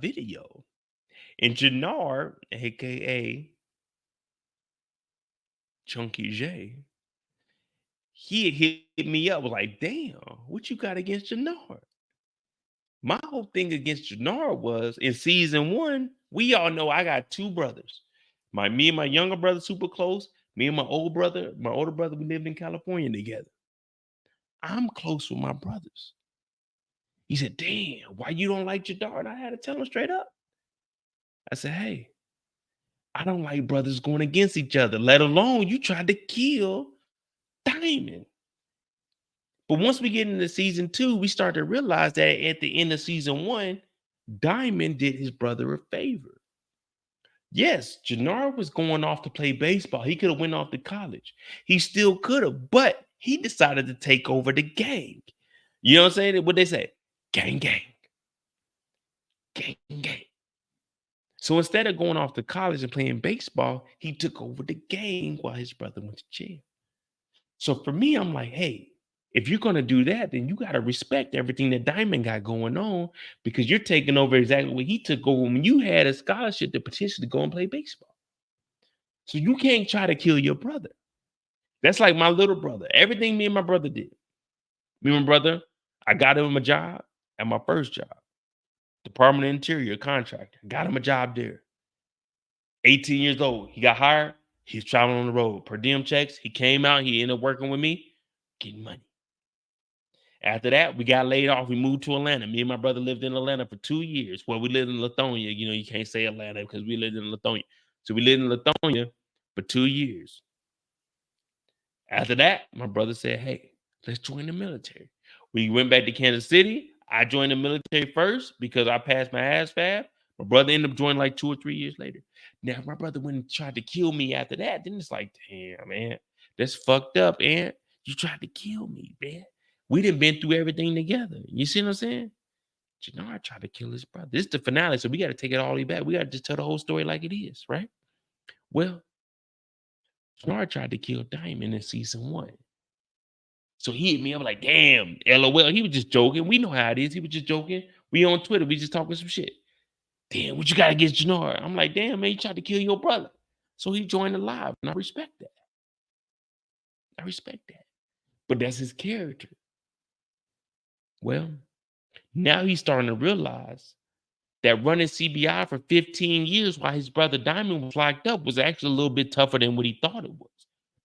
video. And Jenard, aka Chunky J, he hit me up, was like, damn, what you got against Jenard? My whole thing against Jenard was in season one, we all know I got two brothers. Me and my younger brother super close. Me and my older brother, we lived in California together. I'm close with my brothers. He said, damn, why you don't like Jenard? I had to tell him straight up. I said, hey, I don't like brothers going against each other, let alone you tried to kill Diamond. But once we get into season two, we start to realize that at the end of season one, Diamond did his brother a favor. Yes, Jenard was going off to play baseball. He could have went off to college. He still could have, but he decided to take over the gang. You know what I'm saying? What they say? Gang, gang, gang, gang. So instead of going off to college and playing baseball, he took over the gang while his brother went to jail. So for me, I'm like, hey, if you're going to do that, then you got to respect everything that Diamond got going on because you're taking over exactly what he took over when you had a scholarship to potentially go and play baseball. So you can't try to kill your brother. That's like my little brother. Everything me and my brother did. Me and my brother, I got him a job at my first job, Department of Interior contractor. Got him a job there. 18 years old. He got hired. He's traveling on the road. Per diem checks. He came out. He ended up working with me, getting money. After that, we got laid off. We moved to Atlanta. Me and my brother lived in Atlanta for 2 years. Well, we lived in Lithonia. You know, you can't say Atlanta because we lived in Lithonia. So we lived in Lithonia for 2 years. After that, my brother said, hey, let's join the military. We went back to Kansas City. I joined the military first because I passed my ASVAB. My brother ended up joining like 2 or 3 years later. Now, if my brother went and tried to kill me after that, then it's like, damn, man, that's fucked up, man. You tried to kill me, man. We done been through everything together. You see what I'm saying? Jenard tried to kill his brother. This is the finale, so we got to take it all the way back. We got to just tell the whole story like it is, right? Well, Jenard tried to kill Diamond in season one. So he hit me up like, damn, LOL. He was just joking. We know how it is. He was just joking. We on Twitter. We just talking some shit. Damn, what you got against Jenard? I'm like, damn, man, you tried to kill your brother. So he joined the live, and I respect that. I respect that. But that's his character. Well, now he's starting to realize that running CBI for 15 years while his brother Diamond was locked up was actually a little bit tougher than what he thought it was.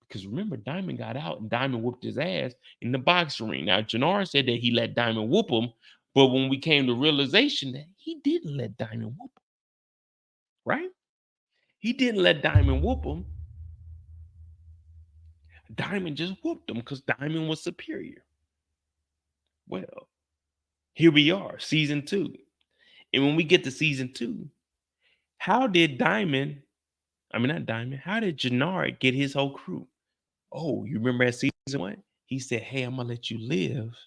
Because remember, Diamond got out and Diamond whooped his ass in the boxing ring. Now, Jenard said that he let Diamond whoop him, but when we came to realization that he didn't let Diamond whoop him, right? He didn't let Diamond whoop him. Diamond just whooped him because Diamond was superior. Well, here we are, season two. And when we get to season two, how did how did Jenard get his whole crew? Oh, you remember at season one? He said, hey, I'm going to let you live.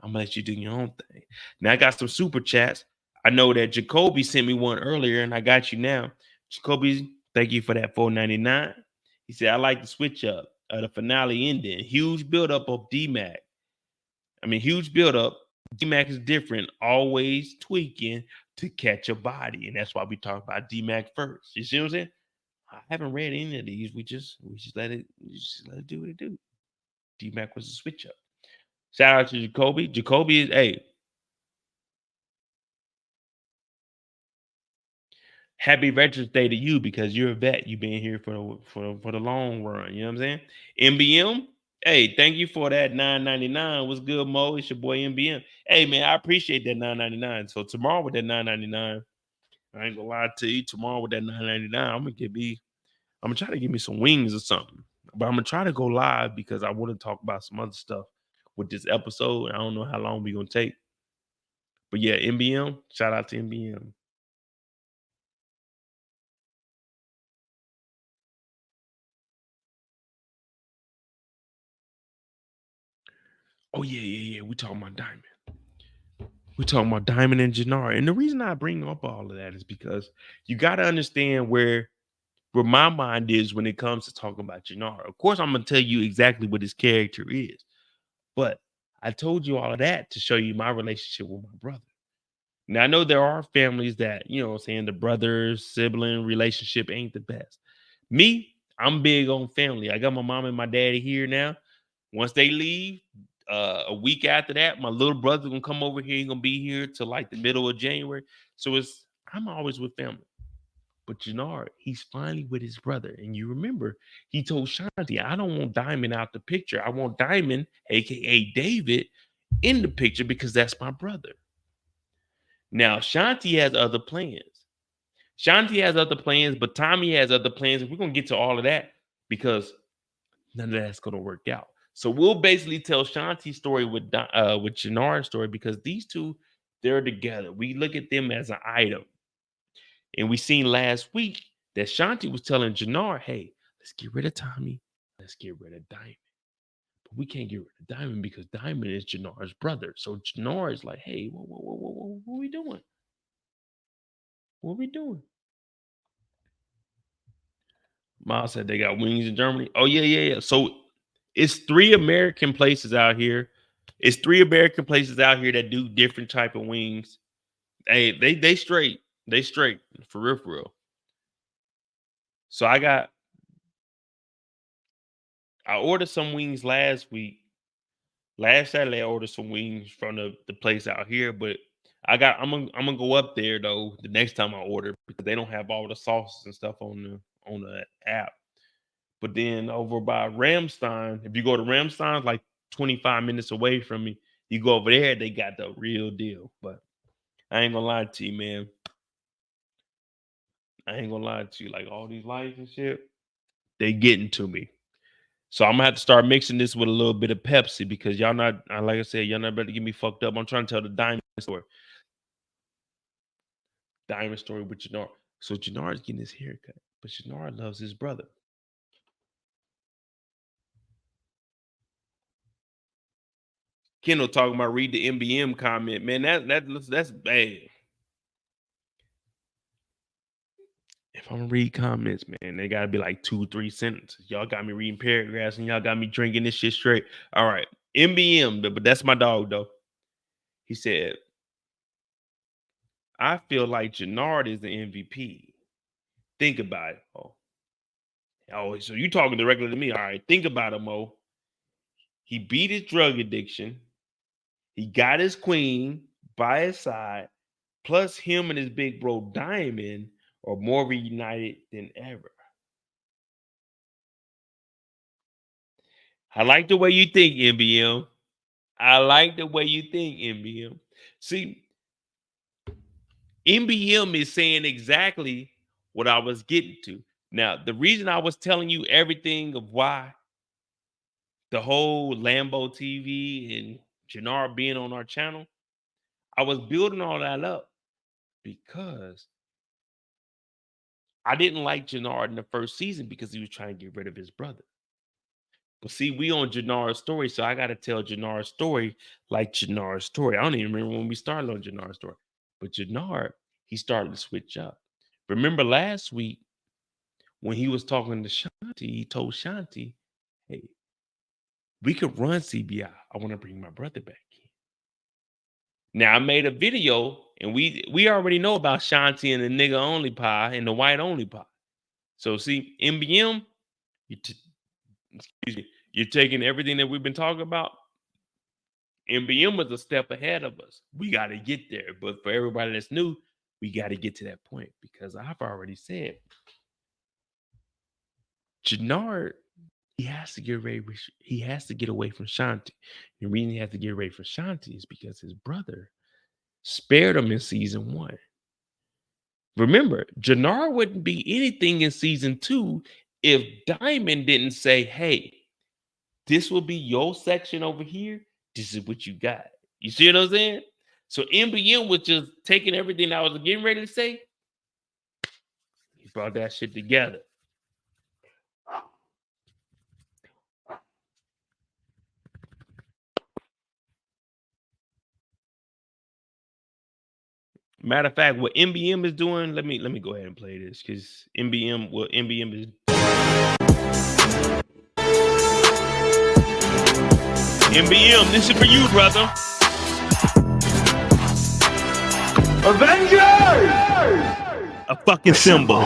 I'm going to let you do your own thing. Now, I got some super chats. I know that Jacoby sent me one earlier, and I got you now. Jacoby, thank you for that $4.99. He said, I like the switch up of the finale ending. Huge buildup of D-Mac. Huge buildup. D-Mac is different, always tweaking to catch a body. And that's why we talk about D-Mac first. You see what I'm saying? I haven't read any of these. We just let it do what it do. D-Mac was a switch up. Shout out to Jacoby. Jacoby is happy Veterans Day to you because you're a vet. You've been here for the long run. You know what I'm saying? MBM. Hey, thank you for that $9.99. What's good, Mo? It's your boy MBM. Hey man, I appreciate that $9.99. So tomorrow with that $9.99, I ain't gonna lie to you. Tomorrow with that $9.99, I'm gonna try to give me some wings or something. But I'm gonna try to go live because I want to talk about some other stuff with this episode. I don't know how long we're gonna take. But yeah, MBM, shout out to MBM. Oh yeah. We talking about Diamond. We talking about Diamond and Jenard. And the reason I bring up all of that is because you got to understand where my mind is when it comes to talking about Jenard. Of course, I'm gonna tell you exactly what his character is, but I told you all of that to show you my relationship with my brother. Now I know there are families that, you know what I'm saying, the brothers, sibling relationship ain't the best. Me, I'm big on family. I got my mom and my daddy here now. Once they leave, a week after that, my little brother gonna come over here. He gonna be here till like the middle of January. So I'm always with family. But Jenard, he's finally with his brother. And you remember, he told Shanti, I don't want Diamond out the picture. I want Diamond, aka David, in the picture because that's my brother. Now, Shanti has other plans. Shanti has other plans, but Tommy has other plans. And we're gonna get to all of that because none of that's gonna work out. So we'll basically tell Shanti's story with Jenard's story because these two, they're together. We look at them as an item. And we seen last week that Shanti was telling Jenard, hey, let's get rid of Tommy. Let's get rid of Diamond. But we can't get rid of Diamond because Diamond is Jenard's brother. So Jenard is like, hey, what are we doing? What are we doing? Miles said they got wings in Germany. Oh, yeah. So it's 3 American places out here. It's 3 American places out here that do different type of wings. Hey, they straight. They straight. For real, for real. So I ordered some wings last week. Last Saturday, I ordered some wings from the place out here, but I'm gonna go up there though the next time I order because they don't have all the sauces and stuff on the app. But then over by Ramstein, if you go to Ramstein, like 25 minutes away from me, you go over there, they got the real deal. But I ain't gonna lie to you, man. I ain't gonna lie to you. Like all these lights and shit, they getting to me. So I'm gonna have to start mixing this with a little bit of Pepsi because y'all not, like I said, y'all not about to get me fucked up. I'm trying to tell the Diamond story. Diamond story with Jenard. So Jenard's getting his haircut, but Jenard loves his brother. Kendall talking about read the MBM comment, man. That's bad. If I'm gonna read comments, man, they gotta be like 2-3 sentences. Y'all got me reading paragraphs and y'all got me drinking this shit straight. All right, MBM, but that's my dog though. He said, I feel like Jenard is the MVP. Think about it, Mo. Oh, so you talking directly to me. All right, think about it, Mo. He beat his drug addiction. He got his queen by his side. Plus, him and his big bro Diamond are more reunited than ever. I like the way you think, MBM. I like the way you think, MBM. See, MBM is saying exactly what I was getting to. Now, the reason I was telling you everything of why the whole Lambo TV and Jenard being on our channel, I was building all that up because I didn't like Jenard in the first season because he was trying to get rid of his brother. But see, we on Jenard's story, so I got to tell Jenard's story like Jenard's story. I don't even remember when we started on Jenard's story. But Jenard, he started to switch up. Remember last week when he was talking to Shanti, he told Shanti, hey, we could run CBI. I want to bring my brother back in. Now, I made a video, and we already know about Shanti and the nigga only pie and the white only pie. So see, MBM, you're taking everything that we've been talking about. MBM was a step ahead of us. We got to get there. But for everybody that's new, we got to get to that point because I've already said Jenard, he has to get away from Shanti. The reason he has to get away from Shanti is because his brother spared him in season 1. Remember, Jenard wouldn't be anything in season 2 if Diamond didn't say, hey, this will be your section over here. This is what you got. You see what I'm saying? So MBM was just taking everything I was getting ready to say. He brought that shit together. Matter of fact, what MBM is doing, let me go ahead and play this because MBM is. MBM, this is for you, brother. Avengers! A fucking symbol.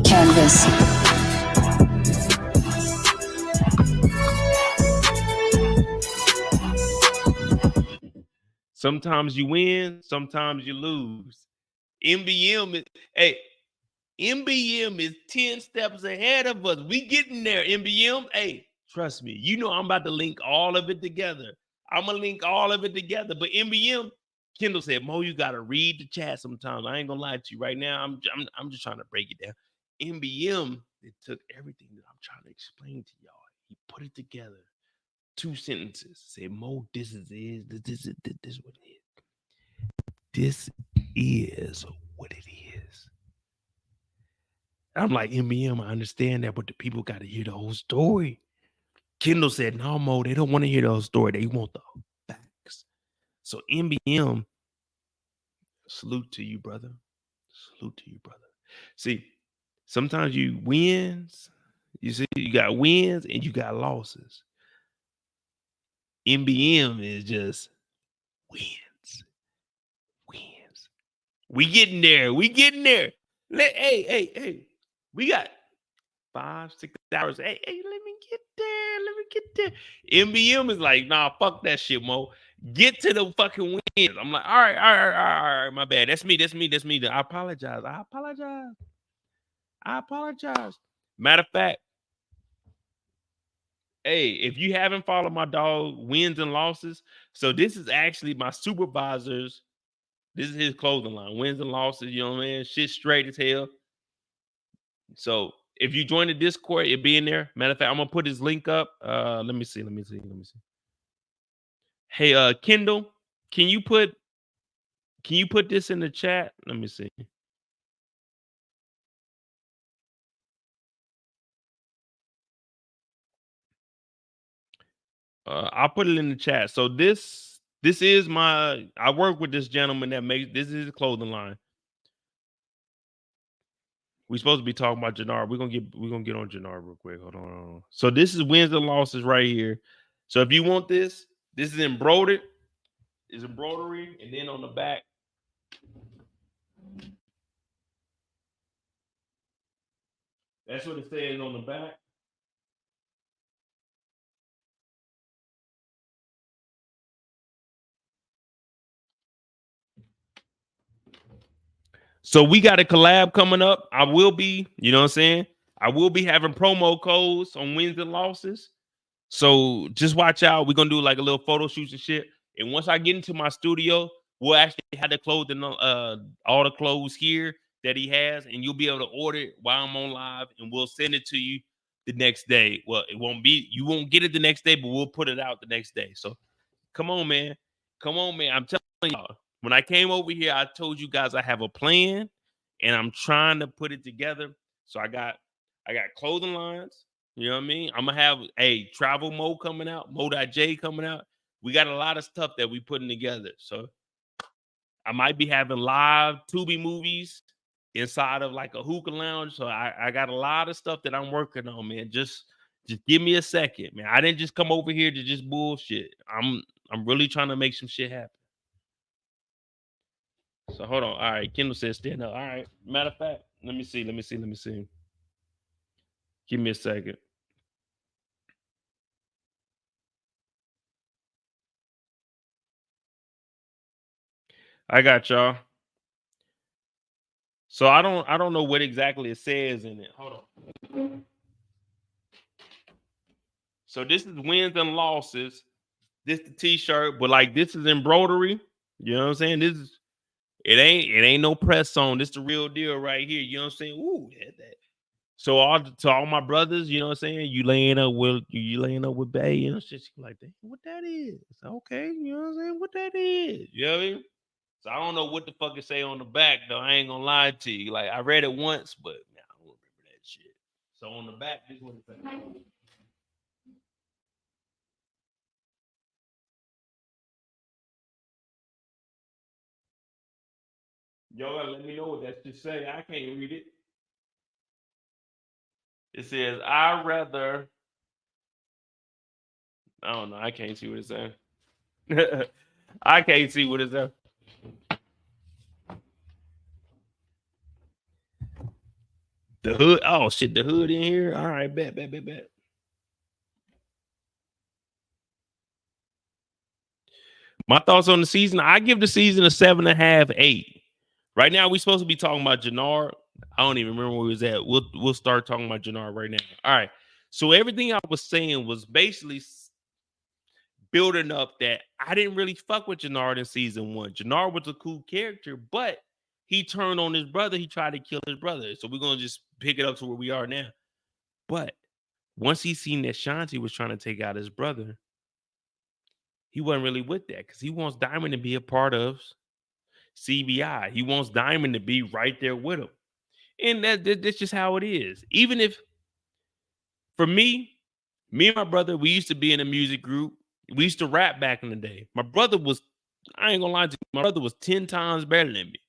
Canvas. Sometimes you win, sometimes you lose. MBM is MBM is 10 steps ahead of us. We getting there, MBM. Hey, trust me. You know I'm about to link all of it together. I'm gonna link all of it together. But MBM, Kendall said, Mo, you gotta read the chat sometimes. I ain't gonna lie to you right now. I'm just trying to break it down. MBM, it took everything that I'm trying to explain to y'all. He put it together. 2 sentences. Say, Mo, this is what it is. This is what it is. I'm like, MBM, I understand that, but the people got to hear the whole story. Kendall said, no, Mo, they don't want to hear the whole story. They want the facts. So MBM, salute to you, brother. Salute to you, brother. See, sometimes you wins. You see, you got wins and you got losses. MBM is just wins. Wins. We getting there. We getting there. Hey. We got 5, 6 hours. Hey, let me get there. Let me get there. MBM is like, nah, fuck that shit, Mo. Get to the fucking wins. I'm like, all right. My bad. That's me. I apologize. Matter of fact, hey, if you haven't followed my dog wins and losses, so this is actually my supervisor's. This is his clothing line. Wins and losses, you know what I mean? Shit straight as hell. So if you join the Discord, it'll be in there. Matter of fact, I'm gonna put his link up. Let me see. Hey, Kendall, can you put this in the chat? Let me see. I'll put it in the chat. So this is I work with this gentleman that makes this is his clothing line. We're supposed to be talking about Jenard. We're gonna get on Jenard real quick. Hold on. So this is wins and losses right here. So if you want this is embroidered. It's embroidery, and then on the back. That's what it says on the back. So we got a collab coming up. I will be, you know what I'm saying? I will be having promo codes on wins and losses. So just watch out. We're gonna do like a little photo shoots and shit. And once I get into my studio, we'll actually have the clothing, all the clothes here that he has, and you'll be able to order it while I'm on live, and we'll send it to you the next day. Well, you won't get it the next day, but we'll put it out the next day. So come on, man. I'm telling y'all, when I came over here, I told you guys I have a plan and I'm trying to put it together. So I got clothing lines. You know what I mean? I'm gonna have a travel mode coming out, Mo.J coming out. We got a lot of stuff that we putting together. So I might be having live Tubi movies inside of like a hookah lounge. So I got a lot of stuff that I'm working on, man. Just give me a second, man. I didn't just come over here to just bullshit. I'm really trying to make some shit happen. So hold on. All right, Kendall says stand up. All right. Matter of fact, let me see. Give me a second. I got y'all. So I don't know what exactly it says in it. Hold on. So this is wins and losses. This the t-shirt, but like this is embroidery. You know what I'm saying? It ain't no press on. This the real deal right here. You know what I'm saying? Ooh, that. So all my brothers, you know what I'm saying? You laying up with Bay, you know, shit like that. What that is? Okay, you know what I'm saying? What that is? You know what I mean? So I don't know what the fuck it say on the back though. I ain't gonna lie to you. Like I read it once, but man, I don't remember that shit. So on the back, this is what it says. Y'all gotta let me know what that shit say. I can't read it. It says, I'd rather I don't know. I can't see what it's saying. I can't see what it's saying. The hood. Oh shit, the hood in here. All right, bet. My thoughts on the season. I give the season a 7.5, 8. Right now, we supposed to be talking about Jenard. I don't even remember where we was at. We'll start talking about Jenard right now. All right. So everything I was saying was basically building up that I didn't really fuck with Jenard in season 1. Jenard was a cool character, but he turned on his brother. He tried to kill his brother. So we're gonna just pick it up to where we are now. But once he seen that Shanti was trying to take out his brother, he wasn't really with that because he wants Diamond to be a part of CBI. He wants Diamond to be right there with him. And that's just how it is. Even if, for me and my brother, we used to be in a music group. We used to rap back in the day. My brother was, I ain't gonna lie to you, my brother was 10 times better than me.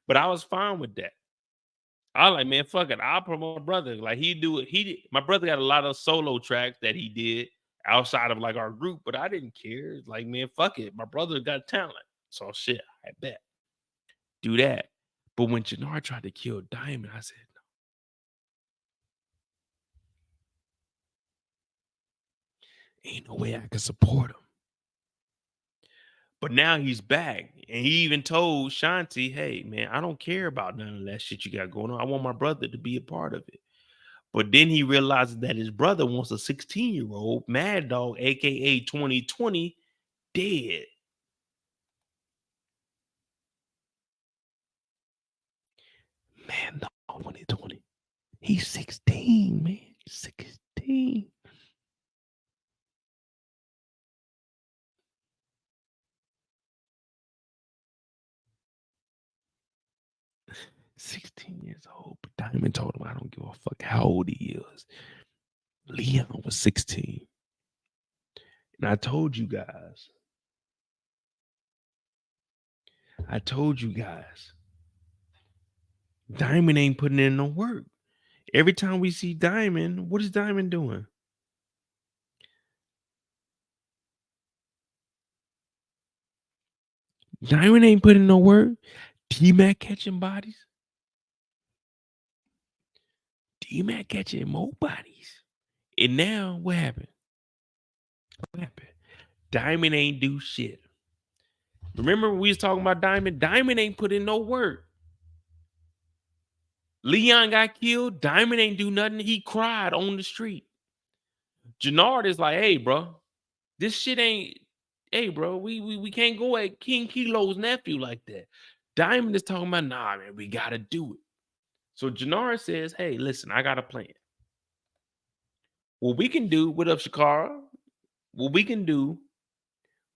But I was fine with that. I was like, man, fuck it. I'll promote my brother. Like he do it. My brother got a lot of solo tracks that he did outside of like our group, but I didn't care. It's like, man, fuck it. My brother got talent. So shit, I bet. Do that. But when Jenard tried to kill Diamond, I said, no, ain't no way I can support him. But now he's back. And he even told Shanti, hey, man, I don't care about none of that shit you got going on. I want my brother to be a part of it. But then he realizes that his brother wants a 16-year-old Mad Dog, aka 2020, dead. Man, Dog 2020. He's 16, man. 16. 16 years old. But Diamond told him, I don't give a fuck how old he is. Leon was 16. And I told you guys, Diamond ain't putting in no work. Every time we see Diamond, what is Diamond doing? Diamond ain't putting no work. T-Mac catching bodies. T-Mac catching more bodies. And now, what happened? Diamond ain't do shit. Remember we was talking about Diamond? Diamond ain't put in no work. Leon got killed. Diamond ain't do nothing. He cried on the street. Jenard is like, hey, bro, this shit ain't. Hey, bro, we can't go at King Kilo's nephew like that. Diamond is talking about, nah, man, we gotta do it. So Jenard says, hey, listen, I got a plan. What we can do, what up, Sikora? What we can do,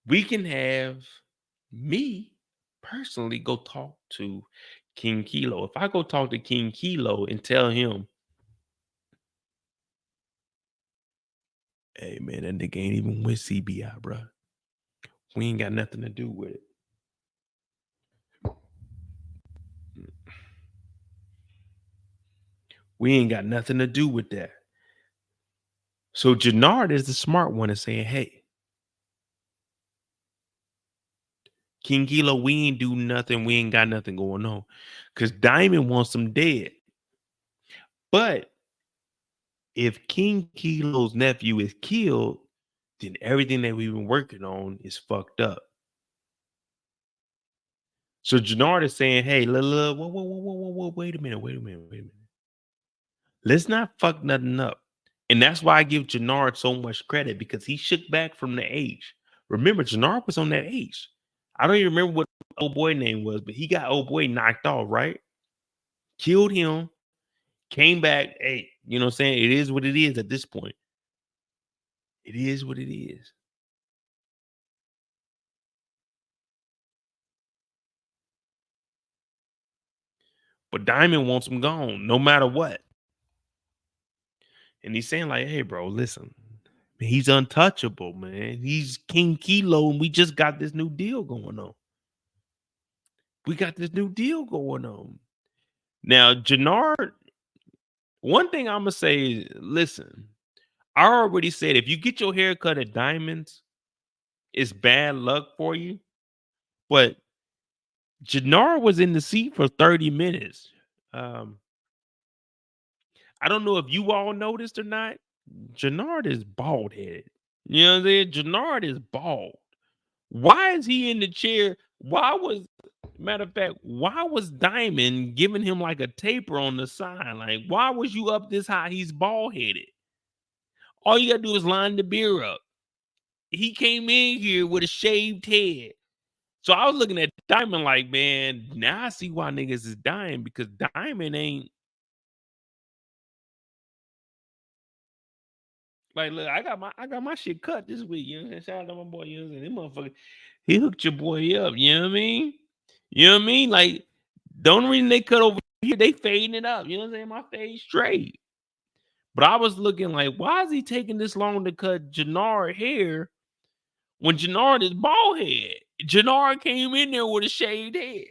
we can have me personally go talk to King Kilo. If I go talk to King Kilo and tell him, hey man, that nigga ain't even with CBI, bro. We ain't got nothing to do with it. We ain't got nothing to do with that. So Jenard is the smart one and saying, hey, King Kilo, we ain't do nothing. We ain't got nothing going on. Because Diamond wants him dead. But if King Kilo's nephew is killed, then everything that we've been working on is fucked up. So Jenard is saying, hey, whoa, wait a minute. Let's not fuck nothing up. And that's why I give Jenard so much credit because he shook back from the age. Remember, Jenard was on that age. I don't even remember what old boy name was, but he got old boy knocked off, right? Killed him, came back. Hey, you know what I'm saying? It is what it is at this point. It is what it is. But Diamond wants him gone no matter what. And he's saying, like, hey, bro, listen, he's untouchable, man. He's King Kilo, and we just got this new deal going on. Now, Jenard, one thing I'm gonna say is, listen, I already said if you get your hair cut at Diamonds, it's bad luck for you. But Jenard was in the seat for 30 minutes. Um, I don't know if you all noticed or not. Jenard is bald headed. You know what I'm saying? Jenard is bald. Why is he in the chair? Matter of fact, why was Diamond giving him like a taper on the side? Like, why was you up this high? He's bald headed. All you gotta do is line the beer up. He came in here with a shaved head. So I was looking at Diamond like, man, now I see why niggas is dying because Diamond ain't like, look, I got my shit cut this week. You know what I'm saying? Shout out to my boy. You know what I'm saying? This motherfucker, he hooked your boy up. You know what I mean? You know what I mean? Like, the only reason they cut over here, they fading it up. You know what I'm saying? My fade straight. But I was looking like, why is he taking this long to cut Jenard hair when Jenard is bald head? Jenard came in there with a shaved head.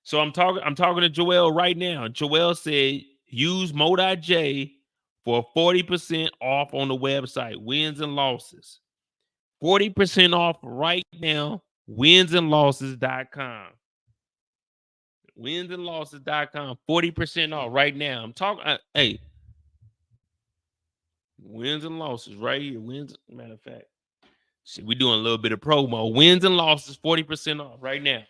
So I'm talking to Joel right now. Joel said use Modi J for 40% off on the website, wins and losses. 40% off right now, winsandlosses.com. Winsandlosses.com, 40% off right now. I'm talking, hey, wins and losses right here. Matter of fact, shit, we're doing a little bit of promo. Wins and losses, 40% off right now.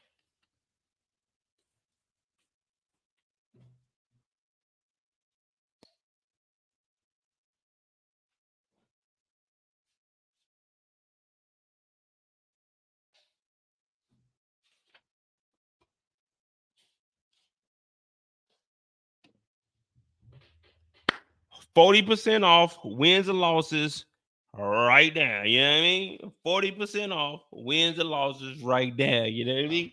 40% off wins and losses right now. You know what I mean? 40% off wins and losses right now. You know what I mean?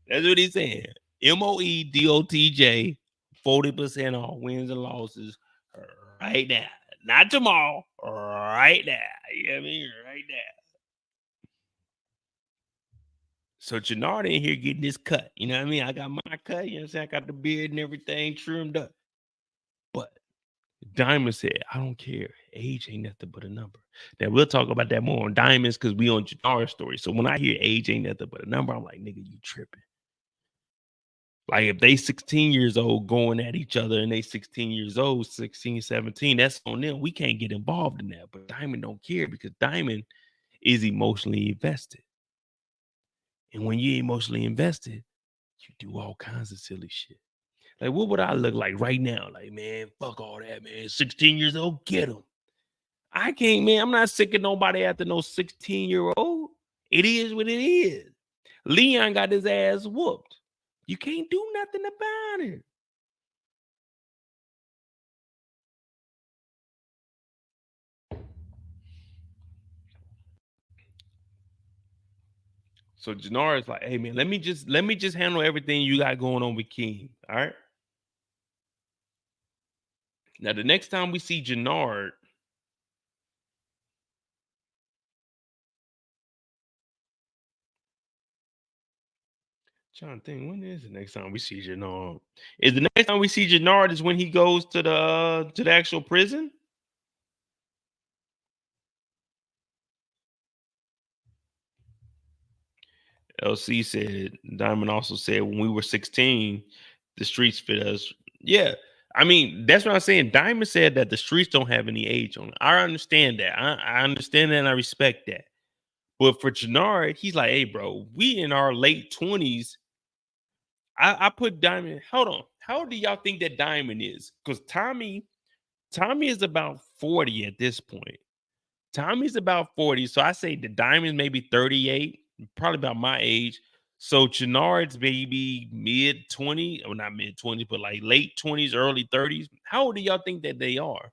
That's what he's saying. MOEDOTJ, 40% off wins and losses right now. Not tomorrow, right now. You know what I mean? Right now. So Jenard in here getting this cut. You know what I mean? I got my cut. You know what I'm saying? I got the beard and everything trimmed up. But Diamond said, I don't care. Age ain't nothing but a number. Now we'll talk about that more on Diamonds because we on Jenard's story. So when I hear age ain't nothing but a number, I'm like, nigga, you tripping. Like if they 16 years old going at each other and they 16 years old, 16, 17, that's on them. We can't get involved in that. But Diamond don't care because Diamond is emotionally invested. And when you're emotionally invested, you do all kinds of silly shit. Like, what would I look like right now? Like, man, fuck all that, man. 16 years old, get him. I can't, man. I'm not sick of nobody after no 16-year-old. It is what it is. Leon got his ass whooped. You can't do nothing about it. So Jenard is like, hey man, let me just handle everything you got going on with King. All right. Now the next time we see Jenard, trying to think, when is the next time we see Jenard? Is the next time we see Jenard is when he goes to the actual prison? LC said Diamond also said when we were 16, the streets fit us. Yeah. I mean, that's what I'm saying. Diamond said that the streets don't have any age on it. I understand that. I understand that and I respect that. But for Jenard, he's like, hey, bro, we in our late 20s. I put Diamond. Hold on. How old do y'all think that Diamond is? Because Tommy is about 40 at this point. Tommy's about 40. So I say the Diamond maybe 38, probably about my age. So Chenard's maybe mid 20, or not mid 20, but like late 20s, early 30s. How old do y'all think that they are?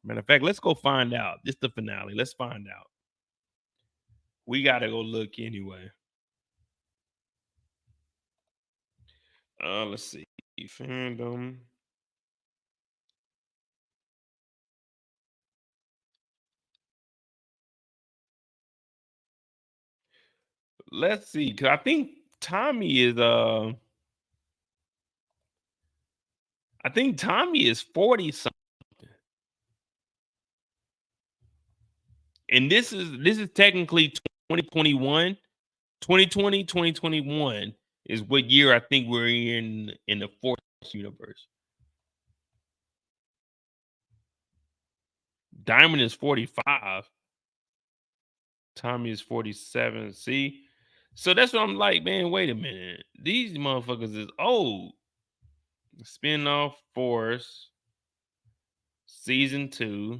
Matter of fact, let's go find out. This is the finale. Let's find out. We gotta go look anyway. Let's see. Fandom. Let's see. Cause I think Tommy is I think Tommy is 40 something. And this is technically 2021. 2020, 2021 is what year I think we're in the fourth universe. Diamond is 45. Tommy is 47. See? So that's what I'm like, man. Wait a minute. These motherfuckers is old. Spinoff Force. Season 2.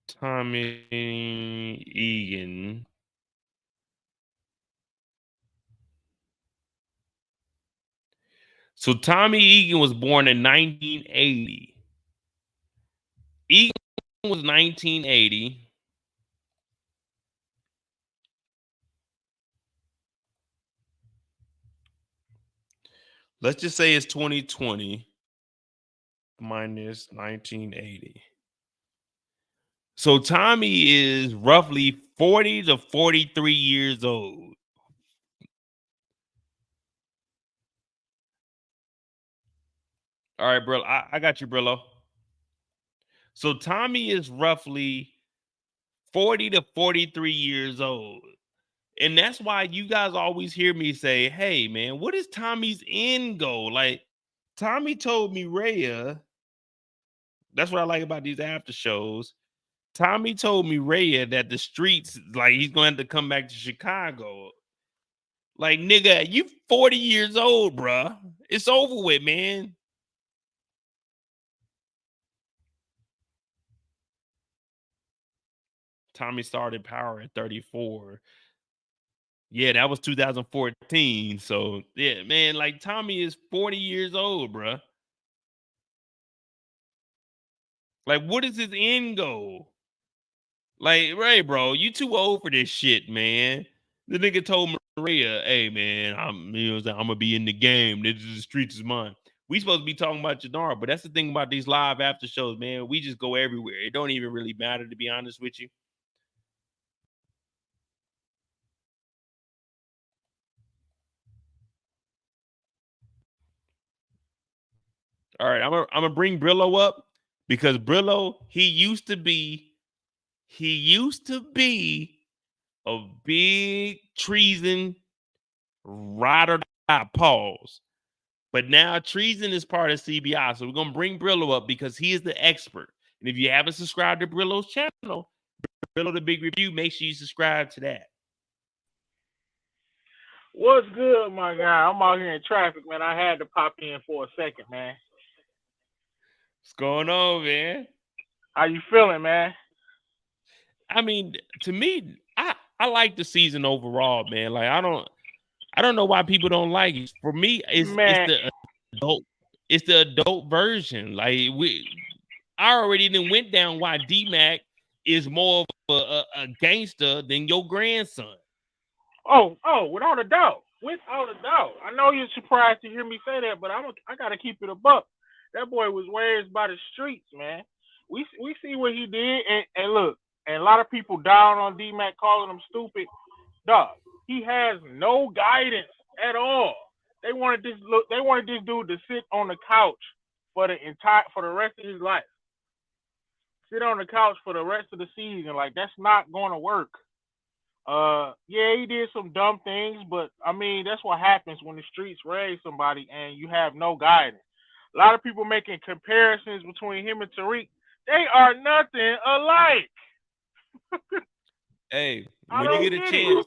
Tommy Egan. So Tommy Egan was born in 1980. Egan was 1980. Let's just say it's 2020 minus 1980. So Tommy is roughly 40 to 43 years old. All right, bro. I got you, Brillo. So Tommy is roughly 40 to 43 years old. And that's why you guys always hear me say, hey, man, what is Tommy's end goal? Like, Tommy told me, Rhea, that's what I like about these after shows. Tommy told me, Rhea, that the streets, like, he's going to have to come back to Chicago. Like, nigga, you 40 years old, bruh. It's over with, man. Tommy started Power at 34. Yeah, that was 2014. So, yeah, man, like, Tommy is 40 years old, bruh. Like, what is his end goal? Like, Ray, bro, you too old for this shit, man. The nigga told Maria, hey, man, I'm gonna be in the game. This is the streets is mine. We supposed to be talking about Jenard, but that's the thing about these live after shows, man. We just go everywhere. It don't even really matter, to be honest with you. All right, I'm gonna bring Brillo up because Brillo, he used to be a big treason ride or die pause. But now treason is part of CBI. So we're gonna bring Brillo up because he is the expert. And if you haven't subscribed to Brillo's channel, Brillo the Big Review, make sure you subscribe to that. What's good, my guy? I'm out here in traffic, man. I had to pop in for a second, man. What's going on, man? How you feeling, man? I mean, to me, I like the season overall, man. Like I don't know why people don't like it. For me, Man, it's the adult version. Like I already went down why D-Mac is more of a gangster than your grandson. oh, without a doubt. Without a doubt. I know you're surprised to hear me say that, but I gotta keep it a buck. That boy was raised by the streets, man. We see what he did, and look, and a lot of people down on D-Mac calling him stupid. Dog, he has no guidance at all. They wanted this dude to sit on the couch for the rest of his life. Sit on the couch for the rest of the season. Like that's not going to work. Yeah, he did some dumb things, but I mean that's what happens when the streets raise somebody and you have no guidance. A lot of people making comparisons between him and Tariq. They are nothing alike. Hey, I when you don't get a get chance, it.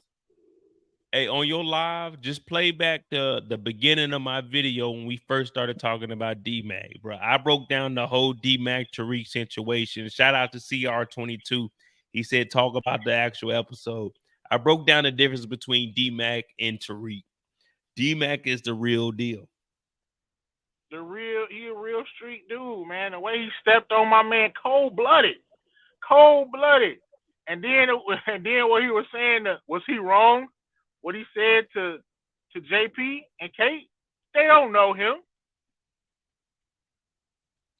hey, on your live, just play back the beginning of my video when we first started talking about D-Mac, bro. I broke down the whole D-Mac Tariq situation. Shout out to CR22. He said talk about the actual episode. I broke down the difference between D-Mac and Tariq. D-Mac is the real deal. He a real street dude, man. The way he stepped on my man, cold blooded. And then what he was saying, was he wrong? What he said to JP and Kate, they don't know him.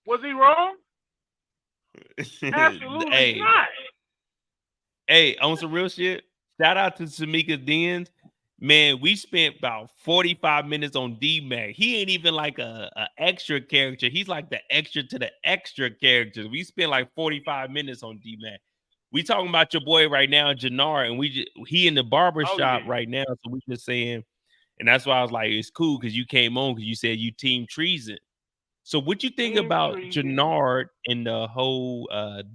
Was he wrong? Absolutely Hey, not. Hey, on some real shit. Shout out to Samika's Dens. Man, we spent about 45 minutes on D-Mac. He ain't even like a extra character. He's like the extra to the extra characters. We spent like 45 minutes on D-Mac. We talking about your boy right now, Jenard, and he in the barber shop right now. So we just saying, and that's why I was like, it's cool because you came on because you said you team treason. So what you think about Jenard and the whole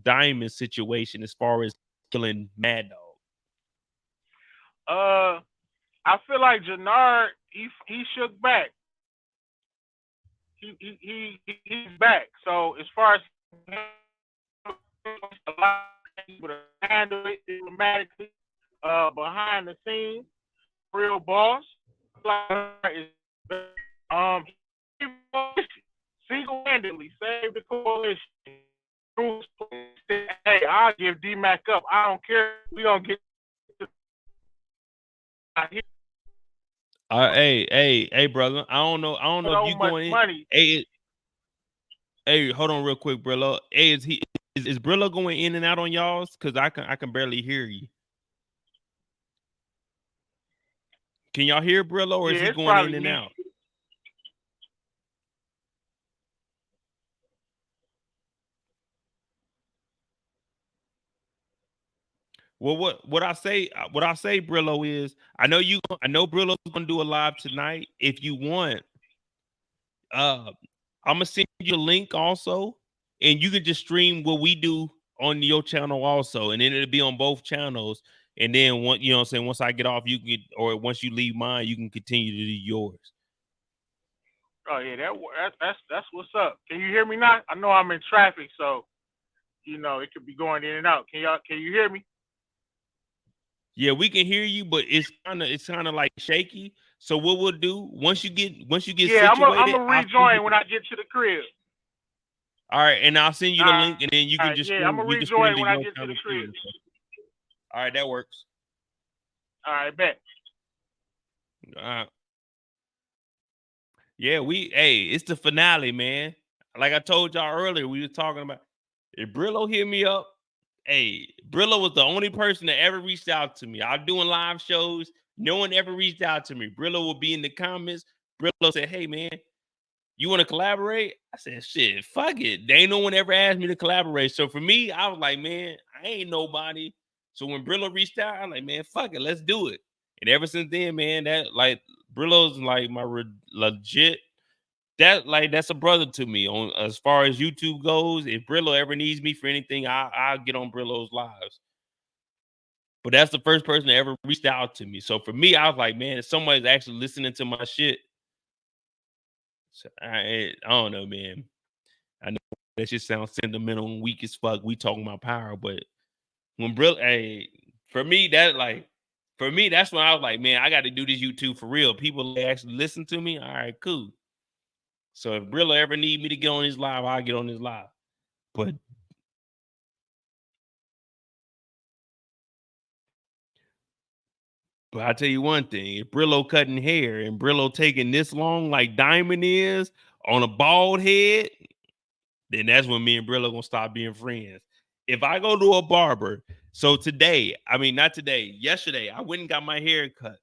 Diamond situation as far as killing Mad Dog? I feel like Jenard he shook back. He's back. So as far as a lot of people to handle it dramatically, behind the scenes, real boss. Single-handedly saved the coalition. Hey, I'll give D-Mac up. I don't care. We don't get. Hey, brother. I don't know if you going in. Money. Hey, hold on real quick, Brillo. Hey, is Brillo going in and out on y'all's? Because I can barely hear you. Can y'all hear Brillo, or is he going in and out? Well, what I say, Brillo, is I know Brillo's gonna do a live tonight. If you want, I'm gonna send you a link also, and you can just stream what we do on your channel also, and then it'll be on both channels. And then once you know what I'm saying, once I get off, you can or once you leave mine, you can continue to do yours. Oh yeah, that's what's up. Can you hear me now? I know I'm in traffic, so it could be going in and out. Can you hear me? Yeah, we can hear you, but it's kind of like shaky. So what we'll do once you get situated, I'm gonna rejoin when I get to the crib. All right, and I'll send you the link, and then you can just I'm gonna rejoin when I get to the crib. All right, that works. All right, bet. Yeah, it's the finale, man. Like I told y'all earlier, we were talking about if Brillo hit me up. Hey, Brillo was the only person that ever reached out to me. I'm doing live shows. No one ever reached out to me. Brillo will be in the comments. Brillo said, "Hey, man, you want to collaborate?" I said, "Shit, fuck it." They ain't no one ever asked me to collaborate. So for me, I was like, man, I ain't nobody. So when Brillo reached out, I'm like, man, fuck it, let's do it. And ever since then, man, that like Brillo's like my legit. That's a brother to me on as far as YouTube goes. If Brillo ever needs me for anything, I'll get on Brillo's lives. But that's the first person that ever reached out to me. So for me, I was like, man, if somebody's actually listening to my shit, so I don't know, man. I know that shit sounds sentimental and weak as fuck. We talking about power, but when Brillo, for me, that's when I was like, man, I got to do this YouTube for real. People actually listen to me. All right, cool. So if Brillo ever need me to get on his live, I'll get on his live. But I tell you one thing, if Brillo cutting hair and Brillo taking this long like Diamond is on a bald head, then that's when me and Brillo gonna stop being friends. If I go to a barber, so today, not today, yesterday, I went and got my hair cut.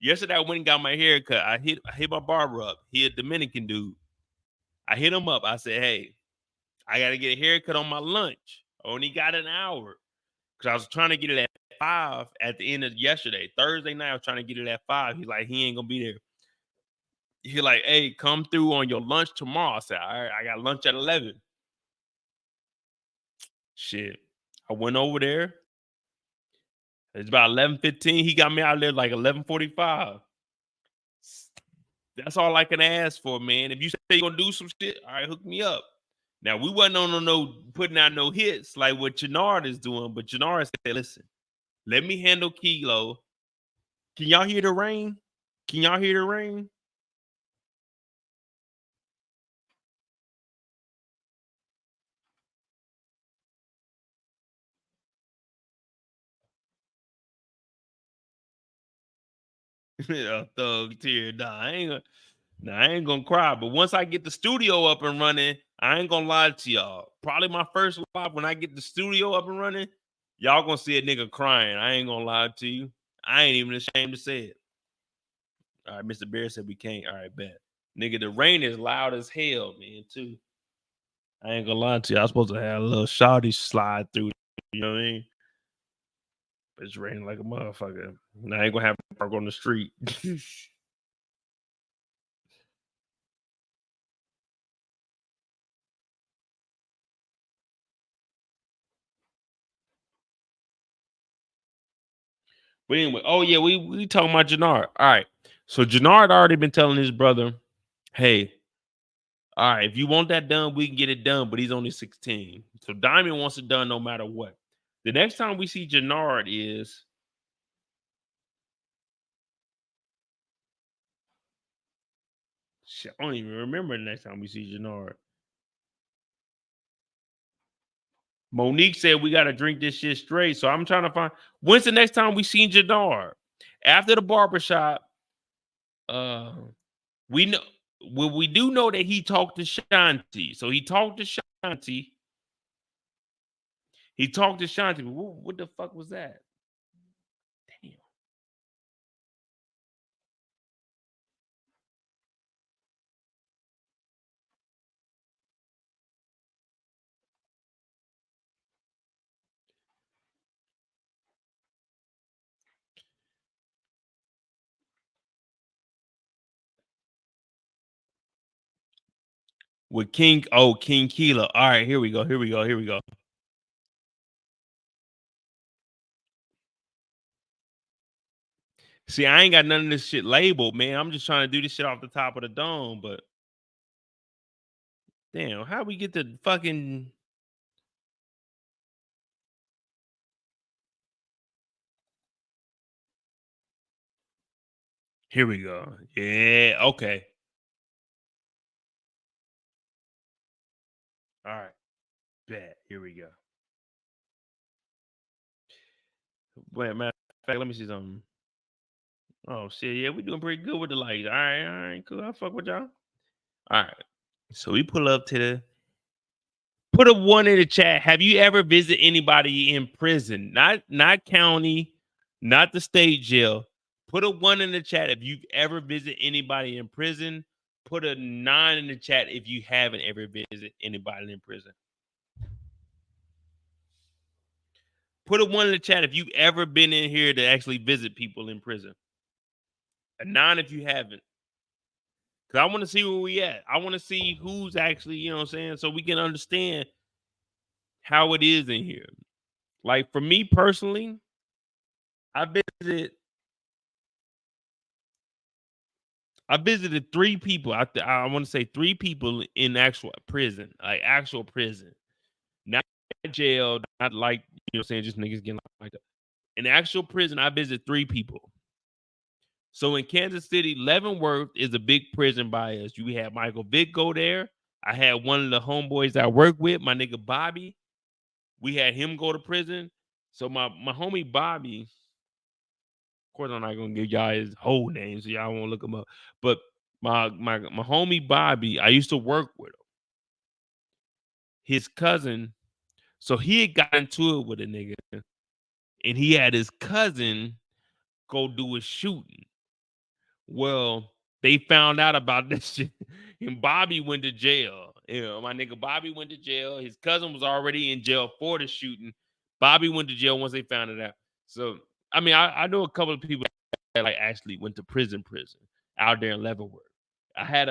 Yesterday, I went and got my hair cut. I hit my barber up. He a Dominican dude. I hit him up. I said, hey, I got to get a haircut on my lunch. I only got an hour. Because I was trying to get it at 5 at the end of yesterday. Thursday night, I was trying to get it at 5. He's like, he ain't going to be there. He's like, hey, come through on your lunch tomorrow. I said, all right, I got lunch at 11. Shit. I went over there. It's about 11:15. He got me out there like 11:45. That's all I can ask for, man. If you say you're going to do some shit, all right, hook me up. Now, we wasn't on no putting out no hits like what Jenard is doing, but Jenard said, listen, let me handle Kilo. Can y'all hear the rain? Can y'all hear the rain? A thug tear. I ain't gonna cry. But once I get the studio up and running, I ain't gonna lie to y'all. Probably my first live when I get the studio up and running, Y'all gonna see a nigga crying. I ain't gonna lie to you. I ain't even ashamed to say it. All right, Mr. Bear said we can't. All right, bet. Nigga, the rain is loud as hell, man, too. I ain't gonna lie to you. I was supposed to have a little shawty slide through. You know what I mean? But it's raining like a motherfucker. And I ain't gonna have to park on the street. But anyway, oh yeah, we talking about Jenard. All right. So Jenard already been telling his brother, hey, all right, if you want that done, we can get it done, but he's only 16. So Diamond wants it done no matter what. The next time we see Jenard is shit, I don't even remember the next time we see Jenard. Monique said we got to drink this shit straight. So I'm trying to find when's the next time we seen Jenard? After the barbershop, we know well, we do know that he talked to Shanti. So he talked to Shanti. He talked to Shanti. What the fuck was that? Damn. With King Keela. All right, here we go. Here we go. Here we go. See, I ain't got none of this shit labeled, man. I'm just trying to do this shit off the top of the dome, but damn, how we get the fucking here we go. Yeah, okay. All right. Bet. Here we go. Wait, matter of fact, let me see something. Oh shit, yeah, we doing pretty good with the lights. All right, cool. I fuck with y'all. All right. So we pull up to the put a one in the chat. Have you ever visited anybody in prison? Not county, not the state jail. Put a one in the chat if you've ever visited anybody in prison. Put a 9 in the chat if you haven't ever visited anybody in prison. Put a 1 in the chat if you've ever been in here to actually visit people in prison. A 9 if you haven't. Cause I want to see where we at. I want to see who's actually, you know what I'm saying, so we can understand how it is in here. Like for me personally, I visited I visited 3 people. I want to say 3 people in actual prison, like actual prison, not jail, not like you know, what I'm saying just niggas getting like that. In actual prison, I visited 3 people. So in Kansas City, Leavenworth is a big prison by us. You had Michael Vick go there. I had one of the homeboys I work with, my nigga Bobby. We had him go to prison. So my homie Bobby, of course, I'm not gonna give y'all his whole name, so y'all won't look him up. But my homie Bobby, I used to work with him. His cousin, so he had got into it with a nigga, and he had his cousin go do a shooting. Well, they found out about this shit, and Bobby went to jail. You know, my nigga Bobby went to jail. His cousin was already in jail for the shooting. Bobby went to jail once they found it out. So, I mean, I know a couple of people that like actually went to prison out there in Leavenworth. I had